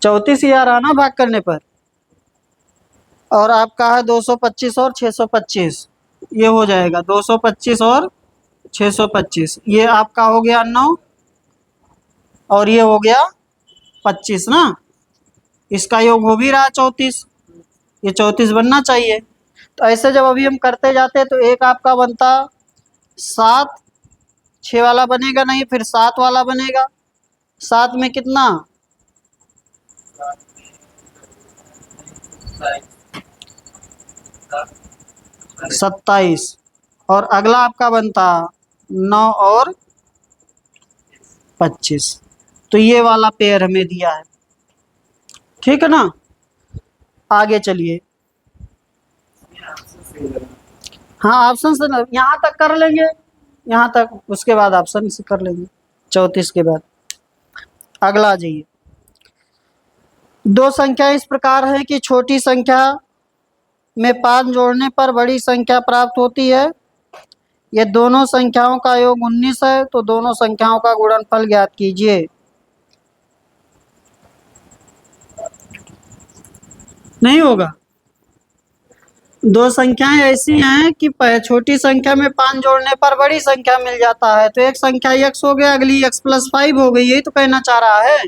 Speaker 1: 34 ही आ रहा ना भाग करने पर। और आपका है 225 और 625, ये हो जाएगा 225 और 625, ये आपका हो गया 9 और ये हो गया 25 ना, इसका योग हो भी रहा 34। ये 34 बनना चाहिए। तो ऐसे जब अभी हम करते जाते तो एक आपका बनता 7, 6 वाला बनेगा नहीं, फिर 7 वाला बनेगा। 7 में कितना, 27। और अगला आपका बनता 9 और 25। तो ये वाला पेयर हमें दिया है, ठीक है ना। आगे चलिए। हाँ ऑप्शन से यहाँ तक कर लेंगे, यहाँ तक, उसके बाद ऑप्शन से कर लेंगे 34 के बाद। अगला आ जाइए। दो संख्या इस प्रकार है कि छोटी संख्या में 5 जोड़ने पर बड़ी संख्या प्राप्त होती है। ये दोनों संख्याओं का योग 19 है, तो दोनों संख्याओं का गुणनफल ज्ञात कीजिए। नहीं होगा। दो संख्याएं ऐसी हैं कि छोटी संख्या में 5 जोड़ने पर बड़ी संख्या मिल जाता है। तो एक संख्या x हो गया, अगली x+5 हो गई, यही तो कहना चाह रहा है।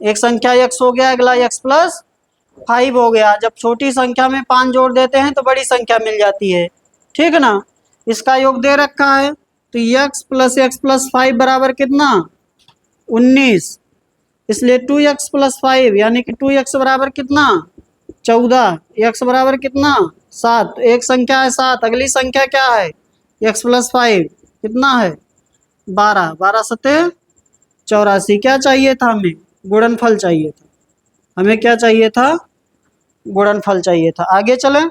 Speaker 1: एक संख्या x हो गया, अगला x+5 हो गया। जब छोटी संख्या में 5 जोड़ देते हैं तो बड़ी संख्या मिल जाती है, ठीक है ना। इसका योग दे रखा है, तो x + x+5 बराबर कितना, 19। इसलिए 2x+5 यानी कि 2x बराबर कितना, 14। x बराबर कितना, 7। तो एक संख्या है 7, अगली संख्या क्या है, x+5 कितना है, 12। 12 सते 84। क्या चाहिए था हमें, गुणनफल चाहिए था। हमें क्या चाहिए था, गुणनफल चाहिए था। आगे चलें,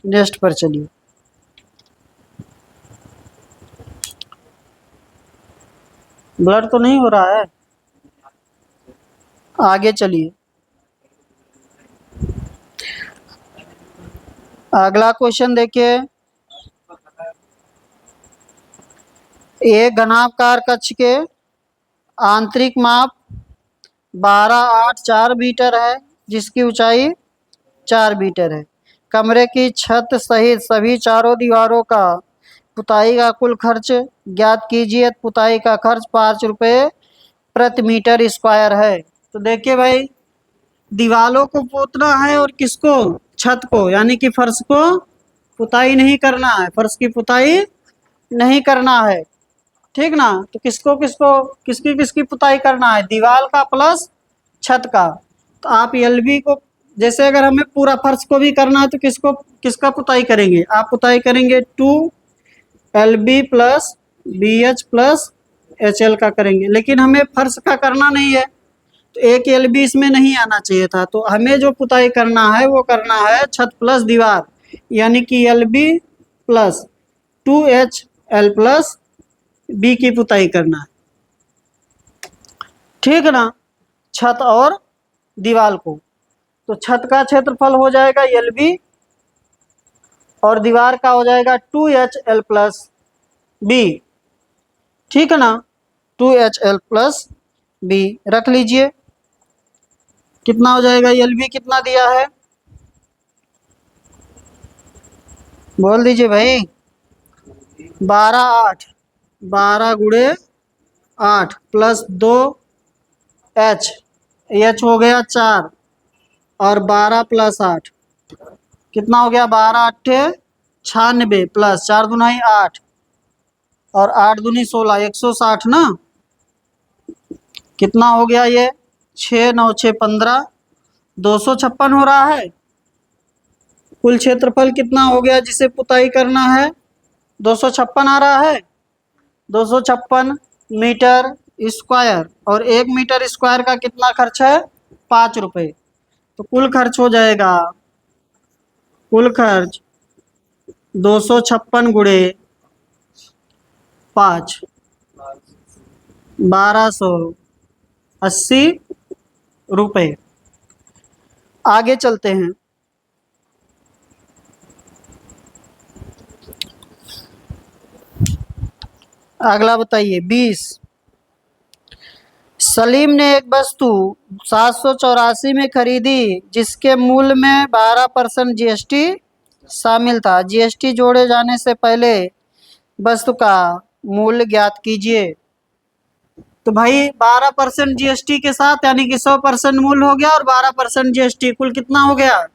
Speaker 1: नेक्स्ट पर चलिए। ब्लड तो नहीं हो रहा है। आगे चलिए। अगला क्वेश्चन देखिए। एक घनाभकार कक्ष के आंतरिक माप 12.84 मीटर है, जिसकी ऊंचाई 4 मीटर है। कमरे की छत सहित सभी चारों दीवारों का पुताई का कुल खर्च ज्ञात कीजिए। पुताई का खर्च 5 रुपये प्रति मीटर स्क्वायर है। तो देखिए भाई, दीवालों को पोतना है और किसको, छत को, यानी कि फर्श को पुताई नहीं करना है, फर्श की पुताई नहीं करना है, ठीक ना। तो किसको किसको, किसकी किसकी पुताई करना है, दीवार का प्लस छत का। तो आप एलबी को, जैसे अगर हमें पूरा फर्श को भी करना है तो किसको, किसका पुताई करेंगे, आप पुताई करेंगे 2LB + BH + HL का करेंगे। लेकिन हमें फर्श का करना नहीं है, तो एक LB इसमें नहीं आना चाहिए था। तो हमें जो पुताई करना है वो करना है छत प्लस दीवार, यानी कि LB + 2HL + B की पुताई करना है, ठीक है ना, छत और दीवार को। तो छत का क्षेत्रफल हो जाएगा LB और दीवार का हो जाएगा 2HL + B, ठीक है ना, 2HL + B रख लीजिए। कितना हो जाएगा, LB कितना दिया है, बोल दीजिए भाई। 12 × 8, 12 × 8 + 2H, H हो गया 4, और 12 + 8 कितना हो गया, 12 × 8 = 96 + 4 दूनी 8 और 8 दूनी 16, 160 ना। कितना हो गया ये, 6 9 6 15, 256 हो रहा है। कुल क्षेत्रफल कितना हो गया जिसे पुताई करना है, 256 आ रहा है। 256 मीटर स्क्वायर, और 1 मीटर स्क्वायर का कितना खर्च है, 5 रुपये। तो कुल खर्च हो जाएगा, कुल खर्च 256 × 5, 1280 रुपये। आगे चलते हैं। अगला बताइए 20। सलीम ने एक वस्तु 784 में खरीदी जिसके मूल्य में 12% GST शामिल था। GST जोड़े जाने से पहले वस्तु का मूल्य ज्ञात कीजिए। तो भाई 12% GST के साथ, यानी कि 100% मूल्य हो गया और 12% GST, कुल कितना हो गया,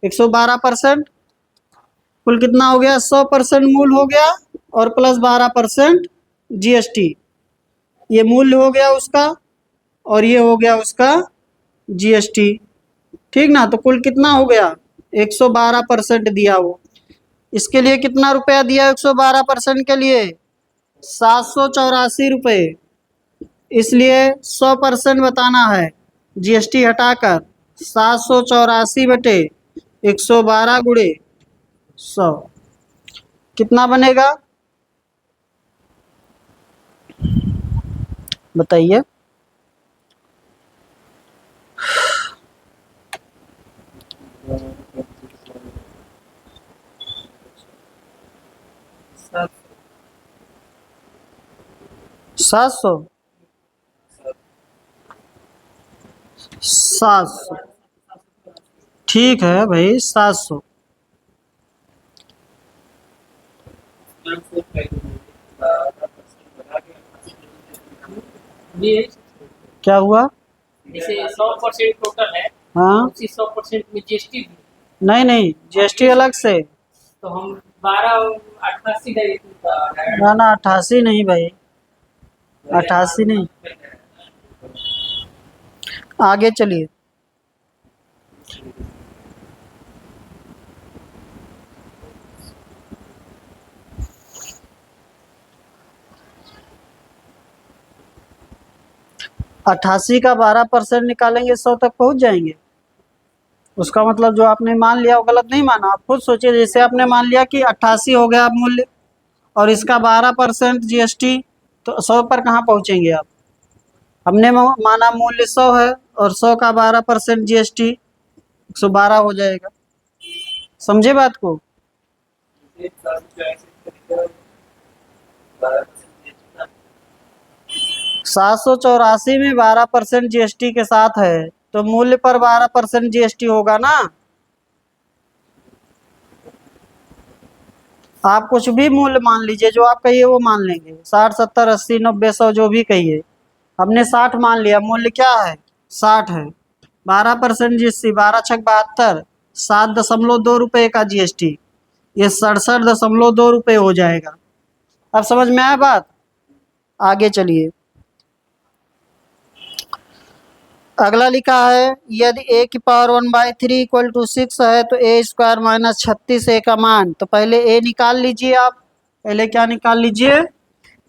Speaker 1: 112%, कुल कितना हो गया? 100% मूल हो गया और प्लस 12% जीएसटी। ये मूल्य हो गया उसका और ये हो गया उसका जीएसटी, ठीक ना। तो कुल कितना हो गया? 112% दिया वो। इसके लिए कितना रुपया दिया? 112% के लिए 784 रुपये। इसलिए 100% बताना है, जीएसटी हटाकर 784/112 गुणे 100 कितना बनेगा बताइए?
Speaker 2: सात
Speaker 1: 700 700 ठीक है भाई, 700।
Speaker 2: ये
Speaker 1: क्या हुआ?
Speaker 2: जैसे 100% टोटल है,
Speaker 1: हाँ,
Speaker 2: उसी 100% में जीएसटी भी,
Speaker 1: नहीं नहीं, जीएसटी अलग से।
Speaker 2: तो हम 1288
Speaker 1: ना ना, 88 नहीं भाई, 88 नहीं। आगे चलिए। अट्ठासी का 12% निकालेंगे, 100 तक पहुंच जाएंगे। उसका मतलब जो आपने मान लिया वो गलत नहीं माना। आप खुद सोचिए, जैसे आपने मान लिया कि 88 हो गया मूल्य और इसका 12% जीएसटी, तो 100 पर कहाँ पहुंचेंगे आप? हमने माना मूल्य 100 है और 100 का 12% जीएसटी 112 हो जाएगा। समझे बात को? 784 में 12% जीएसटी के साथ है, तो मूल्य पर 12% जीएसटी होगा ना। आप कुछ भी मूल्य मान लीजिए, जो आप कहिए वो मान लेंगे, 60 70 80 90 100 जो भी कहिए। हमने 60 मान लिया, मूल्य क्या है? 60 है। 12% जीएसटी, 12 छक 72, 7.2 रुपये का जीएसटी, ये 67.2 रुपये हो जाएगा। अब समझ में आया बात? आगे चलिए। अगला लिखा है, यदि a की पावर 1/3 इक्वल टू 6 है तो a स्क्वायर माइनस 36 a का मान। तो पहले a निकाल लीजिए आप। पहले क्या निकाल लीजिए?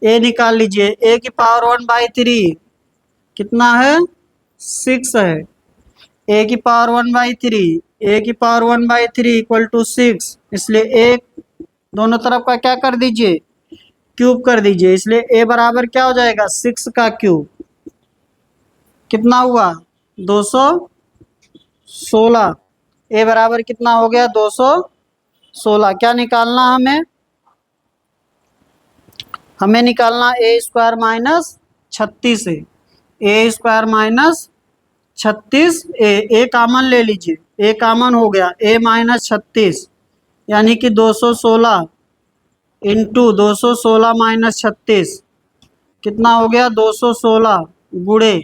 Speaker 1: a निकाल लीजिए। a की पावर 1/3 कितना है? 6 है। a की पावर 1/3, a की पावर 1/3 इक्वल टू 6, इसलिए a दोनों तरफ का क्या कर दीजिए? क्यूब कर दीजिए। इसलिए a बराबर क्या हो जाएगा? 6 का क्यूब। कितना हुआ? 216। ए बराबर कितना हो गया? 216। क्या निकालना हमें? हमें निकालना ए स्क्वायर माइनस 36 है। ए स्क्वायर माइनस 36 ए कामन ले लीजिए। ए कामन हो गया, ए माइनस 36 यानी कि 216 इंटू 216 माइनस 36 कितना हो गया? 216 गुणे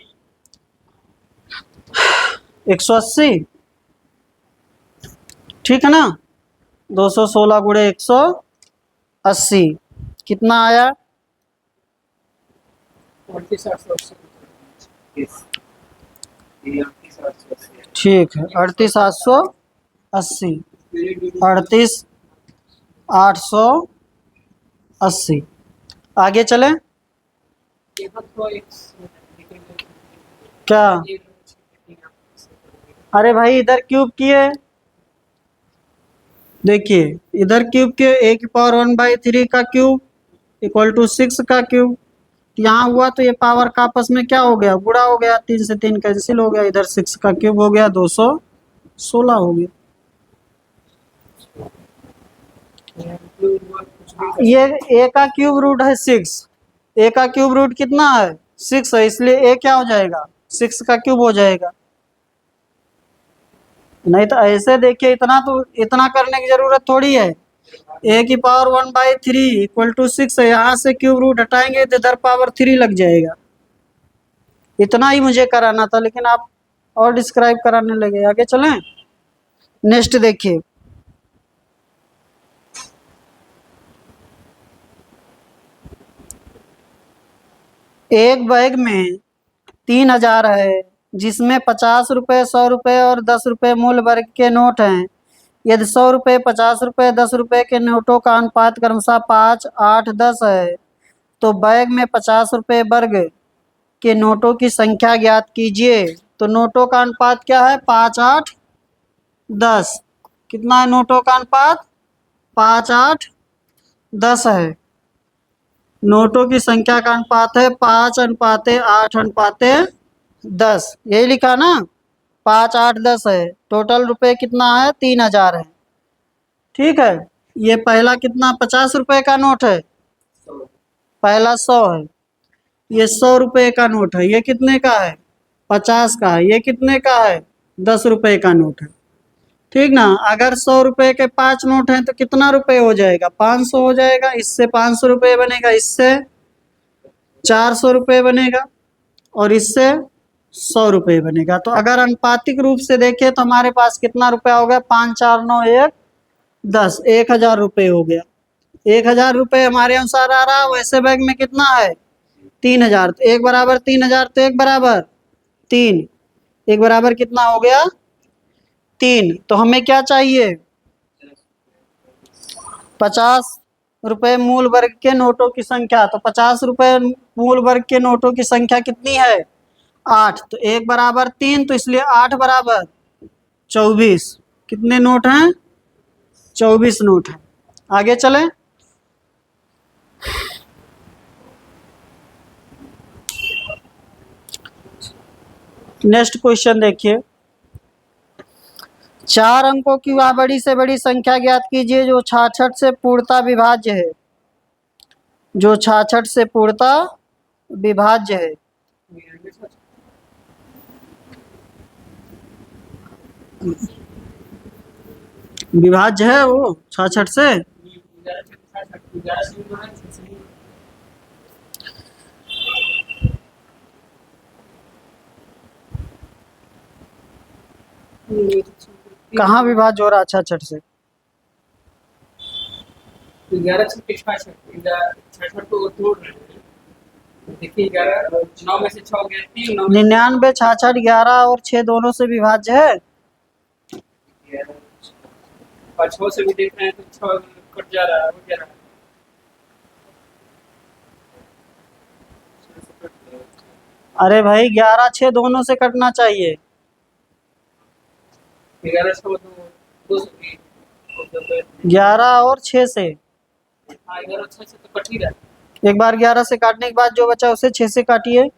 Speaker 1: 180, ठीक है ना। 216 गुणे 180 कितना आया?
Speaker 2: 38,880।
Speaker 1: ठीक है, 38,880, 38,880। आगे चलें।
Speaker 2: यहाँ तो एक
Speaker 1: क्या? अरे भाई, इधर क्यूब किए, देखिए इधर क्यूब किए। a की पावर 1/3 का क्यूब इक्वल टू 6 का क्यूब। यहाँ हुआ तो ये पावर का आपस में क्या हो गया? गुणा हो गया, 3 से 3 कैंसिल हो गया। इधर 6 का क्यूब हो गया, 216 हो गया। ये a का क्यूब रूट है 6, a का क्यूब रूट कितना है? 6 है, इसलिए a क्या हो जाएगा? 6 का क्यूब हो जाएगा। नहीं तो ऐसे देखिए, इतना करने की जरूरत थोड़ी है। a की पावर 1/3 इक्वल टू 6 है, यहाँ से क्यूब रूट हटाएंगे तो इधर पावर 3 लग जाएगा। इतना ही मुझे कराना था, लेकिन आप और डिस्क्राइब कराने लगे। आगे चलें। नेक्स्ट देखिए, एक बैग में 3,000 है, जिसमें 50 रुपये, 100 रुपये और 10 रुपये मूल वर्ग के नोट हैं। यदि 100 रुपये, 50 रुपये, 10 रुपये के नोटों का अनुपात क्रमशः 5, 8, 10 है, तो बैग में 50 रुपये वर्ग के नोटों की संख्या ज्ञात कीजिए। तो नोटों का अनुपात क्या है? 5, 8, 10। कितना है नोटों का अनुपात? 5, 8, 10 है। नोटों की संख्या का अनुपात है 5:8:10। यही लिखा ना, 5, 8, 10 है। टोटल रुपए कितना है? 3,000 है। ठीक है। ये पहला कितना 50 रुपए का नोट है? पहला 100 है। ये 100 रुपए का नोट है। ये कितने का है? 50 का है। ये कितने का है? 10 रुपए का नोट है। ठीक ना। अगर 100 रुपए के 5 नोट हैं तो कितना रुपए हो जाएगा? 500 हो जाएगा। इससे 500 रुपये बनेगा, इससे 400 रुपये बनेगा और इससे 100 रुपये बनेगा। तो अगर अनुपातिक रूप से देखें तो हमारे पास कितना रुपया हो गया? 5, 4, 9, 1, 10, 1,000 रुपये हो गया। 1,000 रुपये हमारे अनुसार आ रहा है। वैसे बैग में कितना है? 3,000। तो 1 बराबर 3,000, तो 1 बराबर 3। 1 बराबर कितना हो गया? 3। तो हमें क्या चाहिए? 50 रुपये मूल वर्ग के नोटों की संख्या। तो 50 रुपये मूल वर्ग के नोटों की संख्या कितनी है? 8। तो 1 बराबर 3, तो इसलिए 8 बराबर 24। कितने नोट हैं? 24 नोट हैं। आगे चलें। नेक्स्ट क्वेश्चन देखिए, 4 अंकों की वह बड़ी से बड़ी संख्या ज्ञात कीजिए जो 66 से पूर्णतः विभाज्य है। जो 66 से पूर्णतः विभाज्य है। विभाज्य है वो 66 से।
Speaker 2: 11
Speaker 1: कहाँ विभाज्य हो रहा है 66 से?
Speaker 2: 11 छक्के 66, 66 को तोड़ रहे हैं। देखिए 11, 9 में से 6 हो गया 3, 9
Speaker 1: 99, 66, 11 और 6 दोनों से विभाज्य है।
Speaker 2: और 6 से भी देख रहे हैं तो 6 कट जा रहा है, हो जा रहा है।
Speaker 1: अरे भाई 11, 6 दोनों से कटना चाहिए।
Speaker 2: 11 6 2 से
Speaker 1: 11 और 6 से।
Speaker 2: हाँ 11 6 से तो कट ही रहा है।
Speaker 1: एक बार 11 से काटने के बाद जो बचा उसे 6 से काटिए।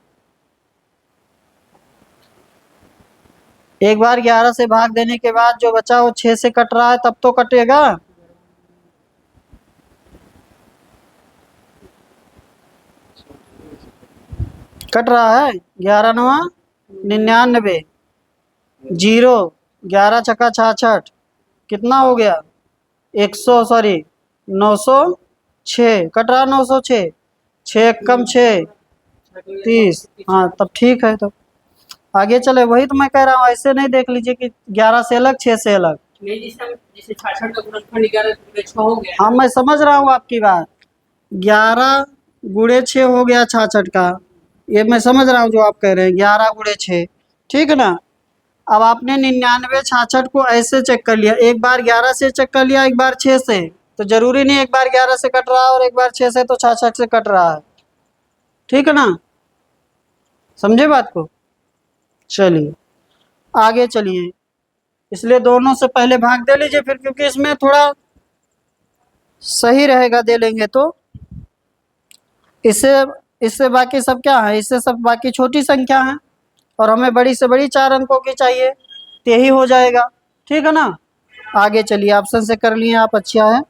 Speaker 1: एक बार 11 से भाग देने के बाद जो बचा वो 6 से कट रहा है, तब तो कटेगा। कट रहा है। 11 9 99, 0, 11 छक्का 66, कितना हो गया? 906 कट रहा। 906, 6 कम 6, 30। हाँ तब ठीक है। तब आगे चले। वही तो मैं कह रहा हूँ, ऐसे नहीं देख लीजिए कि 11 से अलग 6 से अलग।
Speaker 2: नहीं जैसे 66 का गुणनफल 11 गुणे 6 हो गया।
Speaker 1: हाँ मैं समझ रहा हूँ आपकी बात। 11 गुणे 6 हो गया 66 का। ये मैं समझ रहा हूँ जो आप कह रहे हैं, 11 गुणे 6। ठीक है ना। अब आपने 99 66 को ऐसे चेक कर लिया, एक बार 11 से चेक कर लिया, एक बार 6 से। तो जरूरी नहीं एक बार 11 से कट रहा है और एक बार 6 से तो 66 से कट रहा है। ठीक है ना। समझे बात को। चलिए आगे चलिए। इसलिए दोनों से पहले भाग दे लीजिए फिर, क्योंकि इसमें थोड़ा सही रहेगा दे लेंगे तो। इससे इससे बाकी सब क्या है? इससे सब बाकी छोटी संख्या है और हमें बड़ी से बड़ी 4 अंकों की चाहिए, तो यही हो जाएगा। ठीक है ना। आगे चलिए, ऑप्शन से कर लिए आप, अच्छा है।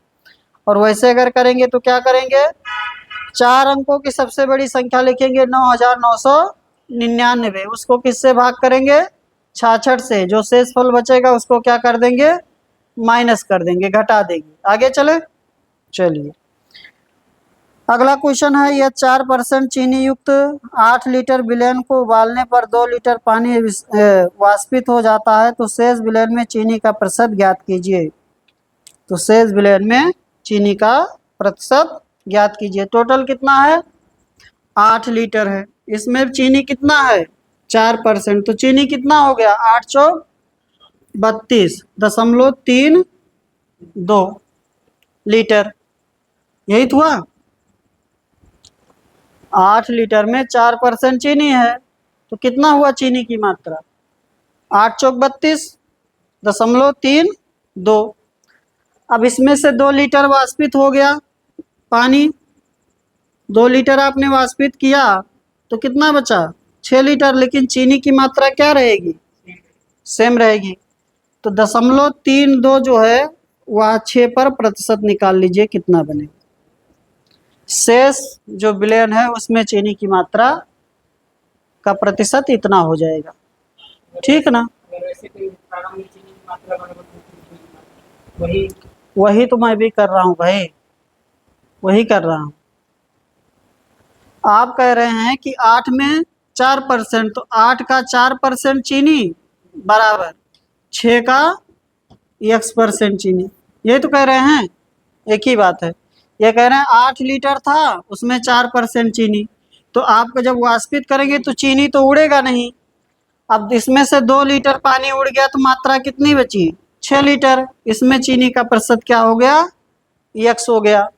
Speaker 1: और वैसे अगर करेंगे तो क्या करेंगे? 4 अंकों की सबसे बड़ी संख्या लिखेंगे 9,999। उसको किससे भाग करेंगे? 66 से। जो शेष फल बचेगा उसको क्या कर देंगे? माइनस कर देंगे, घटा देंगे। आगे चले। चलिए अगला क्वेश्चन है, यह 4% चीनी युक्त 8 लीटर विलयन को उबालने पर 2 लीटर पानी वाष्पित हो जाता है, तो शेष विलयन में चीनी का प्रतिशत ज्ञात कीजिए। तो शेष विलयन में चीनी का प्रतिशत ज्ञात कीजिए। टोटल कितना है? 8 लीटर है, इसमें चीनी कितना है? 4%। तो चीनी कितना हो गया? 8 चौक 32.32 लीटर, यही तो हुआ। 8 लीटर में 4% चीनी है, तो कितना हुआ चीनी की मात्रा? 8 चौक 32.32। अब इसमें से 2 लीटर वाष्पित हो गया पानी, 2 लीटर आपने वाष्पित किया तो कितना बचा? 6 लीटर। लेकिन चीनी की मात्रा क्या रहेगी? सेम रहेगी। तो 0.32 जो है वह 6 पर प्रतिशत निकाल लीजिए, कितना बनेगा? शेष जो विलयन है उसमें चीनी की मात्रा का प्रतिशत इतना हो जाएगा, ठीक ना?
Speaker 2: अगर ऐसे कोई प्रारंभ में चीनी की मात्रा बराबर वही
Speaker 1: वही तो मैं भी कर रहा हूँ भाई, वही कर रहा हूँ। आप कह रहे हैं कि 8 में 4%, तो 8 का 4% चीनी बराबर 6 का x% चीनी, ये तो कह रहे हैं। एक ही बात है। ये कह रहे हैं 8 लीटर था, उसमें 4% चीनी, तो आपको जब वाष्पित करेंगे तो चीनी तो उड़ेगा नहीं। अब इसमें से 2 लीटर पानी उड़ गया तो मात्रा कितनी बची? 6 लीटर। इसमें चीनी का प्रतिशत क्या हो गया? x हो गया।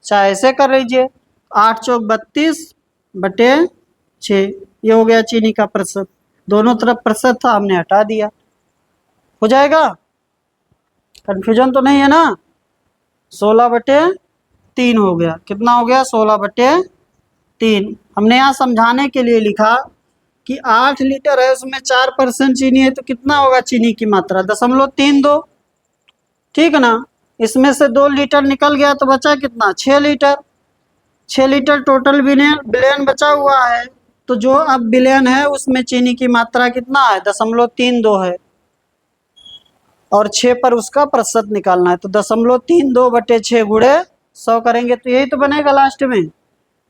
Speaker 1: चाहे ऐसे कर लीजिए, 8 चौक 32/6, ये हो गया चीनी का प्रतिशत। दोनों तरफ प्रतिशत था, हमने हटा दिया, हो जाएगा। कंफ्यूजन तो नहीं है ना? 16/3 हो गया। कितना हो गया? 16/3। हमने यहाँ समझाने के लिए लिखा कि 8 लीटर है, उसमें 4% चीनी है, तो कितना होगा चीनी की मात्रा? 0.32, ठीक ना? इसमें से 2 लीटर निकल गया तो बचा कितना? 6 लीटर। 6 लीटर टोटल विलयन बचा हुआ है, तो जो अब विलयन है उसमें चीनी की मात्रा कितना है? 0.32 है, और 6 पर उसका प्रतिशत निकालना है। तो 0.32/6 गुणे 100 करेंगे तो यही तो बनेगा लास्ट में।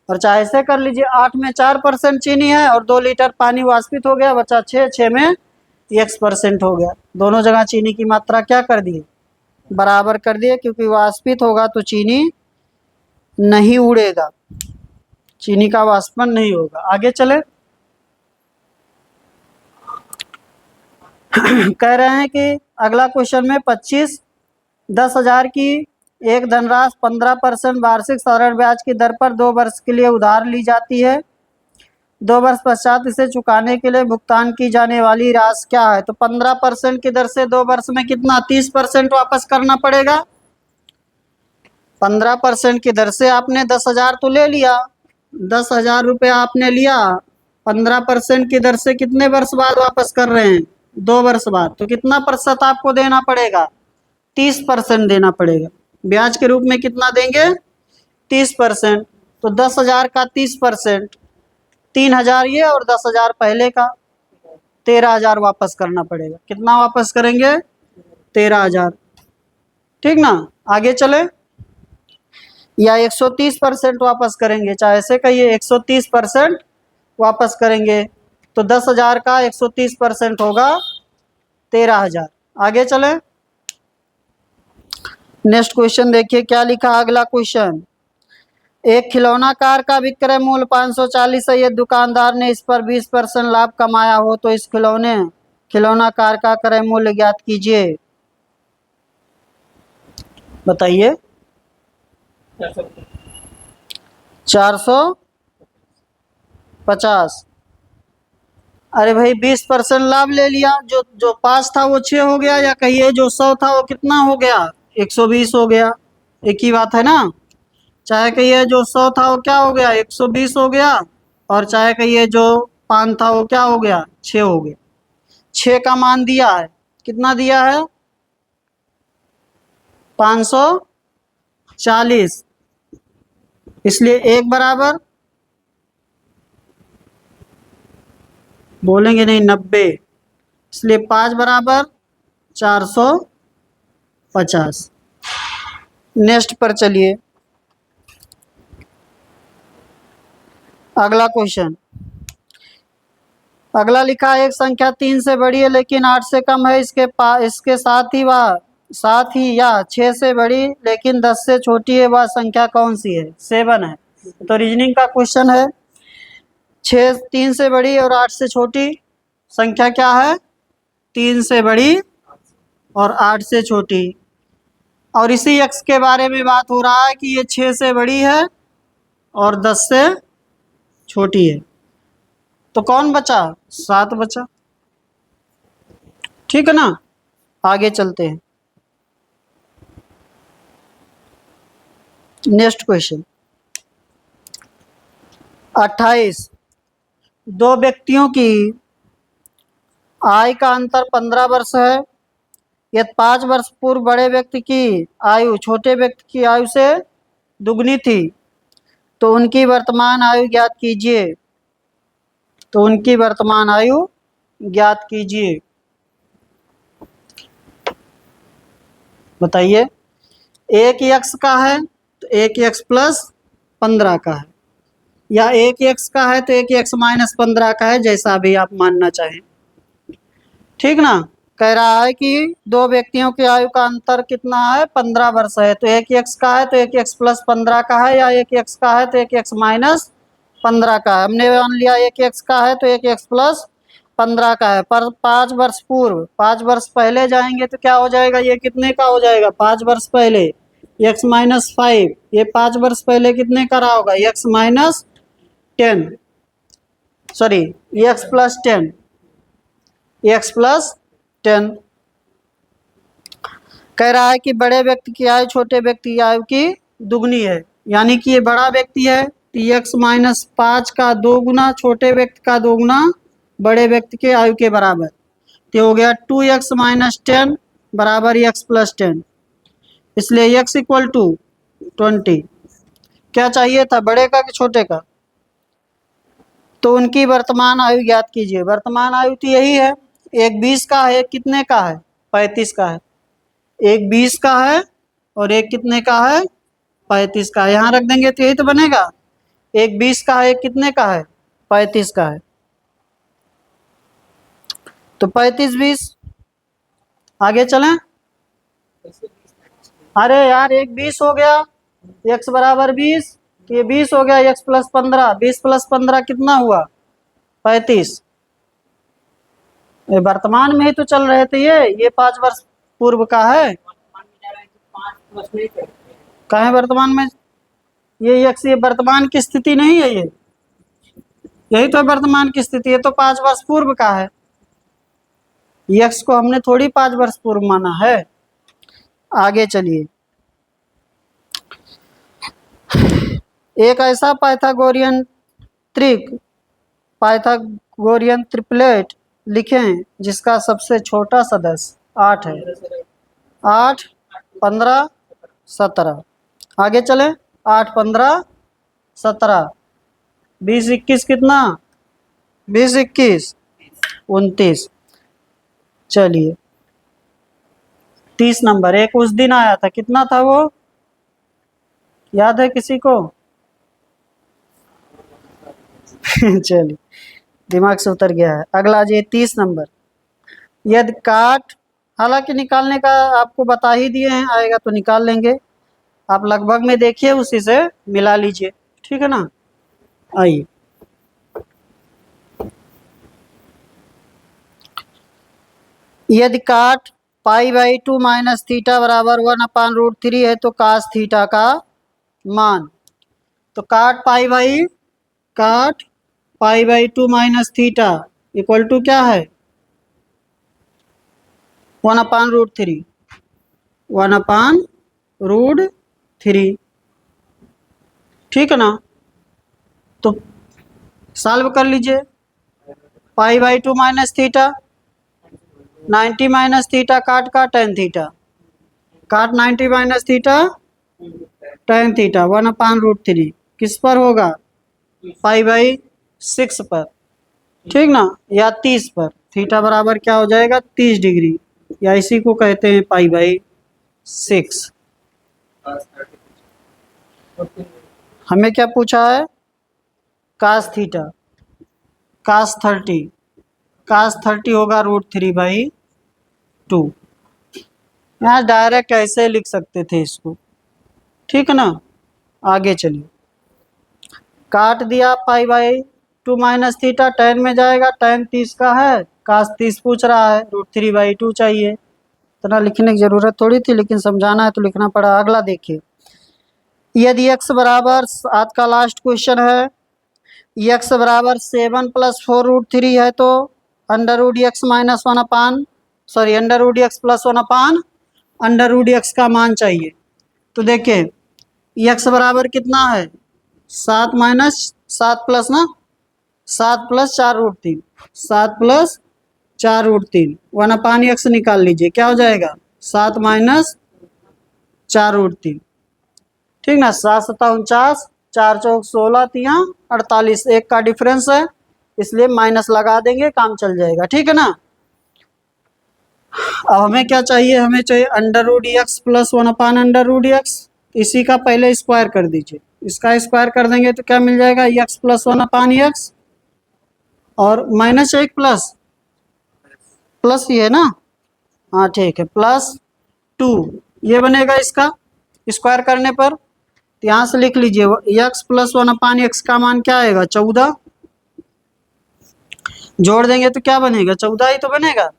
Speaker 1: और चाहे ऐसे कर लीजिए, 8 में 4% चीनी है और 2 लीटर पानी वाष्पित हो गया, बचा 6, 6 में x% हो गया। दोनों जगह चीनी की मात्रा क्या कर दिए? बराबर कर दिए, क्योंकि वाष्पित होगा तो चीनी नहीं उड़ेगा, चीनी का वाष्पन नहीं होगा। आगे चले। कह रहे हैं कि अगला क्वेश्चन में 10,000 की एक धनराशि 15% वार्षिक साधारण ब्याज की दर पर 2 वर्ष के लिए उधार ली जाती है। 2 वर्ष पश्चात इसे चुकाने के लिए भुगतान की जाने वाली राशि क्या है? तो 15% की दर से 2 वर्ष में कितना? 30% वापस करना पड़ेगा। 15% की दर से आपने 10,000 तो ले लिया, 10,000 रुपये आपने लिया, 15% की दर से कितने वर्ष बाद वापस कर रहे हैं? 2 वर्ष बाद। तो कितना प्रतिशत आपको देना पड़ेगा? 30% देना पड़ेगा। ब्याज के रूप में कितना देंगे? 30%। तो 10,000 का 30%, 3,000 ये और 10,000 पहले का, 13,000 वापस करना पड़ेगा। कितना वापस करेंगे? 13,000, ठीक ना? आगे चले। या 130% वापस करेंगे, चाहे ऐसे कहिए 130% वापस करेंगे, तो 10,000 का 130% होगा 13,000। आगे चले। नेक्स्ट क्वेश्चन देखिए क्या लिखा। अगला क्वेश्चन, एक खिलौना कार का विक्रय मूल्य 540 है, ये दुकानदार ने इस पर 20% लाभ कमाया हो, तो इस खिलौना कार का क्रय मूल्य ज्ञात कीजिए। बताइए। 450। अरे भाई 20% लाभ ले लिया, जो 5 था वो 6 हो गया, या कहिए जो 100 था वो कितना हो गया? 120 हो गया। एक ही बात है ना? चाहे कहिए जो 100 था वो क्या हो गया? 120 हो गया, और चाहे कहिए जो 5 था वो क्या हो गया? 6 हो गया। 6 का मान दिया है, कितना दिया है? 540, इसलिए 1 बराबर, बोलेंगे नहीं 90, इसलिए 5 बराबर 450। नेक्स्ट पर चलिए। अगला क्वेश्चन, अगला लिखा है एक संख्या 3 से बड़ी है लेकिन 8 से कम है, इसके साथ ही या 6 से बड़ी लेकिन 10 से छोटी है, वह संख्या कौन सी है? 7 है। तो रीजनिंग का क्वेश्चन है, 3 से बड़ी और 8 से छोटी संख्या क्या है? 3 से बड़ी और 8 से छोटी। और इसी x के बारे में बात हो रहा है कि ये 6 से बड़ी है और 10 से छोटी है। तो कौन बचा? 7 बचा। ठीक है ना, आगे चलते हैं। नेक्स्ट क्वेश्चन 28, दो व्यक्तियों की आय का अंतर 15 वर्ष है। यदि 5 वर्ष पूर्व बड़े व्यक्ति की आयु छोटे व्यक्ति की आयु से दुगनी थी तो उनकी वर्तमान आयु ज्ञात कीजिए। तो उनकी वर्तमान आयु ज्ञात कीजिए। बताइए, एक x का है तो एक x प्लस 15 का है, या एक x का है तो एक x माइनस 15 का है, जैसा भी आप मानना चाहें। ठीक ना, कह रहा है कि दो व्यक्तियों की आयु का अंतर कितना है? 15 वर्ष है। तो एक x का है तो एक x प्लस 15 का है, या एक x का है तो एक x माइनस 15 का है। हमने मान लिया एक x का है तो एक x प्लस 15 का है। पर 5 वर्ष पूर्व, 5 वर्ष पहले जाएंगे तो क्या हो जाएगा? ये कितने का हो जाएगा? 5 वर्ष पहले x माइनस 5, ये 5 वर्ष पहले कितने का रहा होगा? x minus 10, sorry x plus 10, x plus 10। कह रहा है कि बड़े व्यक्ति की आयु छोटे व्यक्ति की आयु की दुगनी है, यानी कि ये बड़ा व्यक्ति है तो x माइनस 5 का 2 गुना, छोटे व्यक्ति का 2 गुना बड़े व्यक्ति के आयु के बराबर। तो हो गया 2x माइनस 10 बराबर x प्लस 10, इसलिए x इक्वल टू 20। क्या चाहिए था, बड़े का कि छोटे का? तो उनकी वर्तमान आयु ज्ञात कीजिए। वर्तमान आयु तो यही है, एक 20 का है, एक कितने का है? 35 का है। एक 20 का है और एक कितने का है? 35 का है। यहाँ रख देंगे तो यही तो बनेगा। एक 20 का है, एक कितने का है? 35 का है। तो 35 20, आगे चलें। अरे यार, एक 20 हो गया, x बराबर 20, ये 20 हो गया, x प्लस 15, 20 प्लस 15 कितना हुआ? 35। वर्तमान में ही तो चल रहे थे ये 5 वर्ष पूर्व का है। कहाँ है वर्तमान में? ये x, ये वर्तमान की स्थिति नहीं है, ये यही तो वर्तमान की स्थिति है, तो 5 वर्ष पूर्व का है। x को हमने थोड़ी 5 वर्ष पूर्व माना है। आगे चलिए, एक ऐसा पाइथागोरियन ट्रिपलेट लिखें जिसका सबसे छोटा सदस्य 8 है। 8, 15, 17। आगे चले, 8, 15, 17, 20, 21 कितना? 20, 21, 29। चलिए 30 नंबर, एक उस दिन आया था, कितना था वो? याद है किसी को? चलिए, दिमाग से उतर गया है। अगला जी 30 नंबर, यदि काट, हालांकि निकालने का आपको बता ही दिए हैं, आएगा तो निकाल लेंगे। आप लगभग में देखिए, उसी से मिला लीजिए। ठीक है ना, आइए यदि काट π/2 माइनस थीटा बराबर 1/√3 है तो कास थीटा का मान। तो काट π/2 माइनस थीटा इक्वल टू क्या है? 1/√3, 1/√3। ठीक है ना, तो सॉल्व कर लीजिए। π/2 माइनस थीटा, 90 माइनस थीटा काट का टेन थीटा, काट 90 माइनस थीटा टेन थीटा, 1/√3 किस पर होगा? π/6 पर। ठीक ना, या 30 पर। थीटा बराबर क्या हो जाएगा? 30 डिग्री, या इसी को कहते हैं π/6। हमें क्या पूछा है? कास थीटा, कास 30, कास 30 होगा √3/2। यहाँ डायरेक्ट ऐसे लिख सकते थे इसको, ठीक है ना। आगे चलिए, काट दिया π/2 माइनस थीटा, tan में जाएगा, tan 30 का है, कास 30 पूछ रहा है, √3/2 चाहिए। इतना लिखने की जरूरत थोड़ी थी, लेकिन समझाना है तो लिखना पड़ा। अगला देखिए, यदि x बराबर, आज का लास्ट क्वेश्चन है, x बराबर 7 + 4 √3 है तो √x - 1 √x + 1 √x का मान चाहिए। तो देखिए x बराबर कितना है, 7 - 7 प्लस ना, 7 + 4 √3, 7 + 4 √3, 1/x निकाल लीजिए, क्या हो जाएगा 7 - 4 √3, ठीक ना। 7 × 7 = 49, 4 × 4 = 16, 3 × 48, एक का डिफरेंस है, इसलिए माइनस लगा देंगे, काम चल जाएगा, ठीक है ना। अब हमें क्या चाहिए, हमें चाहिए √x + 1/√x, इसी का पहले स्क्वायर कर दीजिए, इसका स्क्वायर कर देंगे तो क्या मिल जाएगा, x + 1/x, और माइनस एक प्लस ये है ना, हाँ ठीक है, +2 ये बनेगा, इसका स्क्वायर करने पर। तो यहाँ से लिख लीजिए x + 1/x का मान क्या आएगा, 14, जोड़ देंगे तो क्या बनेगा, 14 ही तो बनेगा।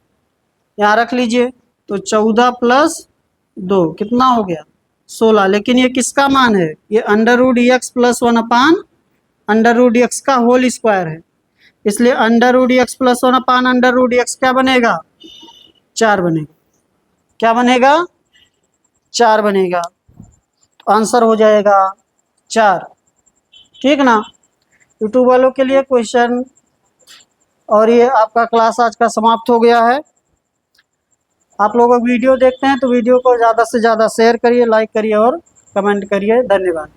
Speaker 1: यहाँ रख लीजिए, तो 14 + 2 कितना हो गया, 16। लेकिन ये किसका मान है, ये √x + 1/√x का होल स्क्वायर है, इसलिए √x + 1/√x क्या बनेगा, 4 बनेगा। क्या बनेगा, 4 बनेगा। तो आंसर हो जाएगा 4, ठीक ना। यूट्यूब वालों के लिए क्वेश्चन, और ये आपका क्लास आज का समाप्त हो गया है। आप लोग वीडियो देखते हैं तो वीडियो को ज़्यादा से ज़्यादा शेयर करिए, लाइक करिए और कमेंट करिए। धन्यवाद।